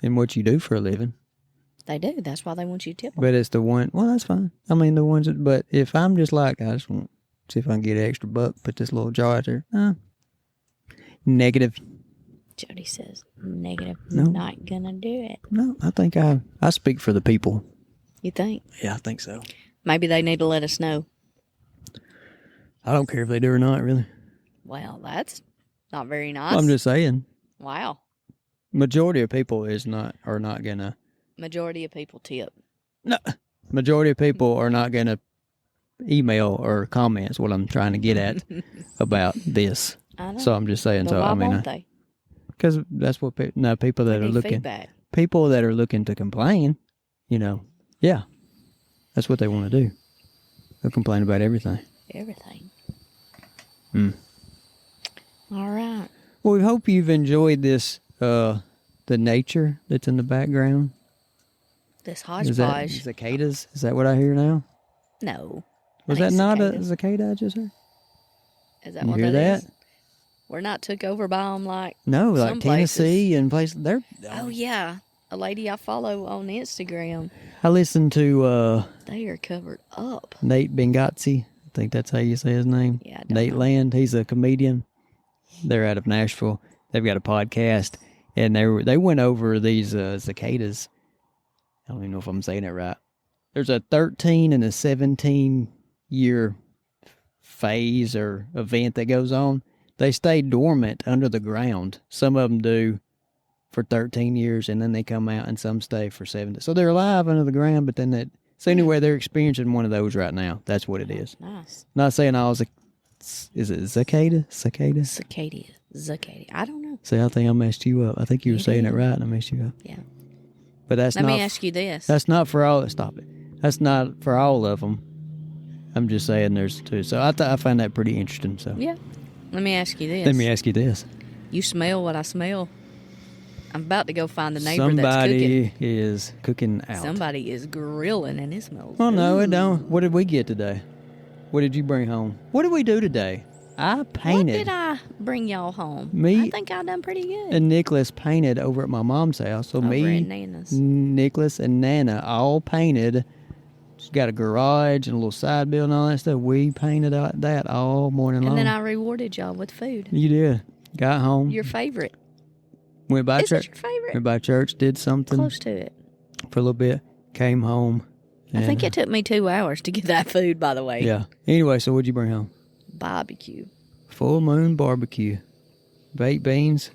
in what you do for a living. They do. That's why they want you to tip them. But it's the one, well, that's fine. I mean, the ones that, but if I'm just like, I just want to see if I can get an extra buck, put this little jar out there. Negative. Jody says, negative. No. Not going to do it. No, I think I speak for the people. You think? Yeah, I think so. Maybe they need to let us know. I don't care if they do or not, really. Well, that's not very nice. Well, I'm just saying. Wow. Majority of people are not going to. Majority of people tip. No, majority of people are not going to email or comment. Is what I'm trying to get at about this. I know. So I'm just saying. But so why I mean, won't they? Because that's what people that are looking. Feedback. People that are looking to complain. Yeah, that's what they want to do. They'll complain about everything. Everything. All right. Well, we hope you've enjoyed this. The nature that's in the background. This hodgepodge. Is that cicadas? Is that what I hear now? No. Was that not a cicada I just heard? Is that what you hear that is? We're not took over by them like No, like some Tennessee places. and places. They're. Oh yeah, a lady I follow on Instagram. I listened to They are covered up. Nate Benghazi. I think that's how you say his name. Yeah, I don't Nate know. Land. He's a comedian. They're out of Nashville. They've got a podcast, and they went over these cicadas. I don't even know if I'm saying it right. There's a 13 and a 17 year phase or event that goes on. They stay dormant under the ground. Some of them do for 13 years, and then they come out, and some stay for 7. So they're alive under the ground, but then so anyway, they're experiencing one of those right now. That's what it is. Nice. Not saying all is it cicada? Cicada? Cicada. I don't know. See, I think I messed you up. I think you were You saying did. it right, and I messed you up. Yeah. But that's Let not. me ask you this. That's not for all. Stop it. That's not for all of them. I'm just saying there's two. So I find that pretty interesting. So Yeah. Let me ask you this. let me ask you this. You smell what I smell? I'm about to go find the neighbor that's Somebody cooking. is cooking out. Somebody is grilling and it smells Oh no, it good. don't. What did we get today? What did you bring home? What did we do today? I painted. What did I bring y'all home? Me I think I done pretty good. And Nicholas painted over at my mom's house. So Over me, at Nana's. Nicholas, and Nana all painted. She's got a garage and a little side building and all that stuff. We painted out that all morning long. And then I rewarded y'all with food. You did. Got home. Your favorite. Went by Is church. it your favorite? Went by church. Did something Close to it. for a little bit. Came home. I think and, it took me 2 hours to get that food, by the way. Yeah. Anyway, so what'd you bring home? Barbecue. Full moon barbecue. Baked beans.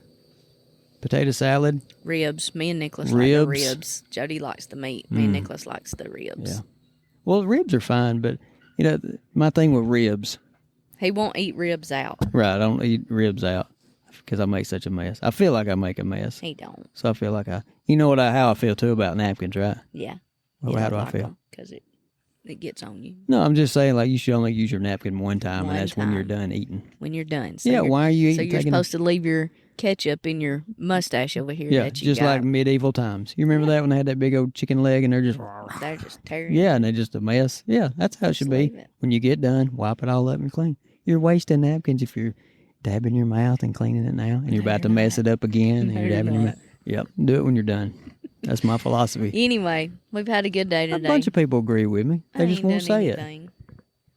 Potato salad. Ribs. Me and Nicholas like the Ribs. ribs. Jody likes the meat. Me and Nicholas likes the ribs. Yeah. Well, ribs are fine, but, you know, my thing with ribs. He won't eat ribs out. Right, I don't eat ribs out because I make such a mess. I feel like I make a mess. He don't. So I feel like you know how I feel too about napkins, right? Yeah. Well, how do I feel? Because it gets on you No, I'm just saying, like, you should only use your napkin one time, One and that's when you're time. done eating. when you're done. So Yeah, you're- why are you So eating? you're taking- supposed to leave your ketchup in your mustache over here. Yeah, that you just got. like medieval times. You remember that when they had that big old chicken leg and they're just... They're just tearing. Yeah, and they're just a mess. Yeah, that's how it should be. leave it. When you get done, wipe it all up and clean. You're wasting napkins if you're dabbing your mouth and cleaning it now, and you're about to mess it up again, and No, you're you're dabbing your not. mouth. Yep, do it when you're done. That's my philosophy. Anyway, we've had a good day A today. bunch of people agree with me. They I just ain't won't done say it. anything.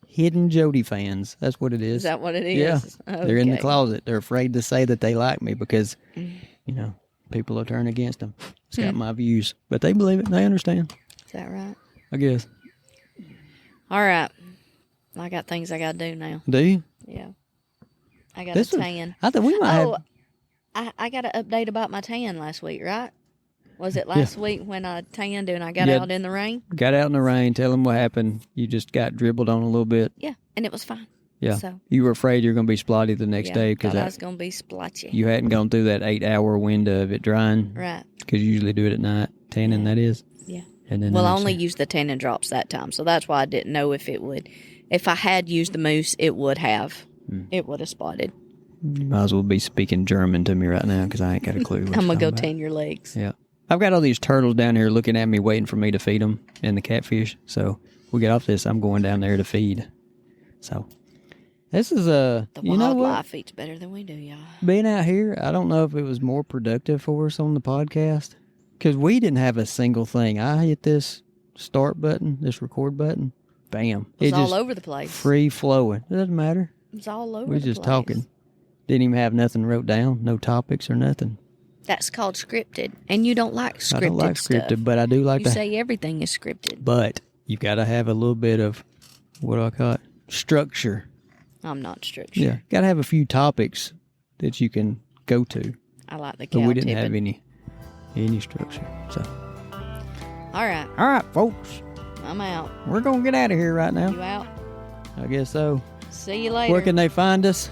Hidden Jody fans. That's what it is. Is that what it is? Yeah. They're in the Okay. closet. They're afraid to say that they like me because, you know, people will turn against them. It's got my views. But they believe it. They understand, Is that right? I guess. All right. I got things I got to do now. Do you? Yeah. I got This a was- tan. I thought we might Oh, have... I got an update about my tan last week, right? Was it last week when I tanned and I got Yeah. out in the rain? Got out in the rain. Tell them what happened. You just got dribbled on a little bit. Yeah, and it was fine. Yeah. So, You were afraid you were going to be spotty the next day thought I because was going to be splotchy. you hadn't gone through that 8-hour window of it drying. Right. Because you usually do it at night. Tanning, that is. Yeah. And then Well, the I next only day- used the tanning drops that time, so that's why I didn't know if it would. If I had used the mousse, it would have. It would have spotted. You might as well be speaking German to me right now because I ain't got a clue. What I'm you're going to go talking about. tan your legs. Yeah. I've got all these turtles down here looking at me, waiting for me to feed them, and the catfish. So we get off this, I'm going down there to feed. So this is The you know what? wildlife eats better than we do, y'all. Being out here, I don't know if it was more productive for us on the podcast because we didn't have a single thing. I hit this start button, this record button, bam. It was all just over the place. free flowing. It doesn't matter. It was all over We the just place. talking. Didn't even have nothing wrote down, no topics or nothing. That's called scripted, and you don't like scripted I don't like stuff. scripted, but I do like You to. say everything is scripted. But you got to have a little bit of what do I call it? Structure. I'm not structured. Yeah, got to have a few topics that you can go to. I like the But cow we didn't tipping. have any structure. So, All right, all right, folks, I'm out. we're gonna get out of here right now. You out? I guess so. See you later. Where can they find us?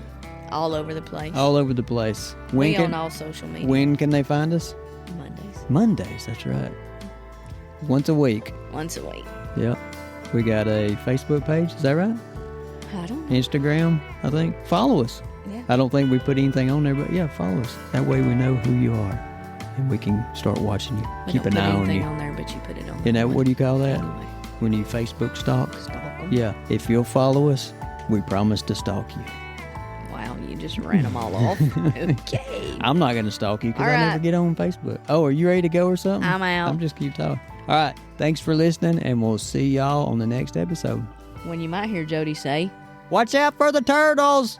All over the place. All over the place. We on all social media. When can they find us? Mondays. Mondays. That's right. Once a week. Once a week. Yep. We got a Facebook page. Is that right? I don't know. Instagram, I think. Follow us. Yeah. I don't think we put anything on there, but yeah, follow us. That way we know who you are, and we can start watching you. We Keep don't an put eye on anything you. on there, but you put it on. And that, what do you call that? Anyway, When you Facebook stalk? stalk 'em. Yeah. If you'll follow us, we promise to stalk you. Wow, you just ran them all off. Okay. I'm not going to stalk you because All I never right. get on Facebook. Oh, are you ready to go or something? I'm out. I'm just keep talking. All right. Thanks for listening, and we'll see y'all on the next episode. When you might hear Jody say, Watch out for the turtles!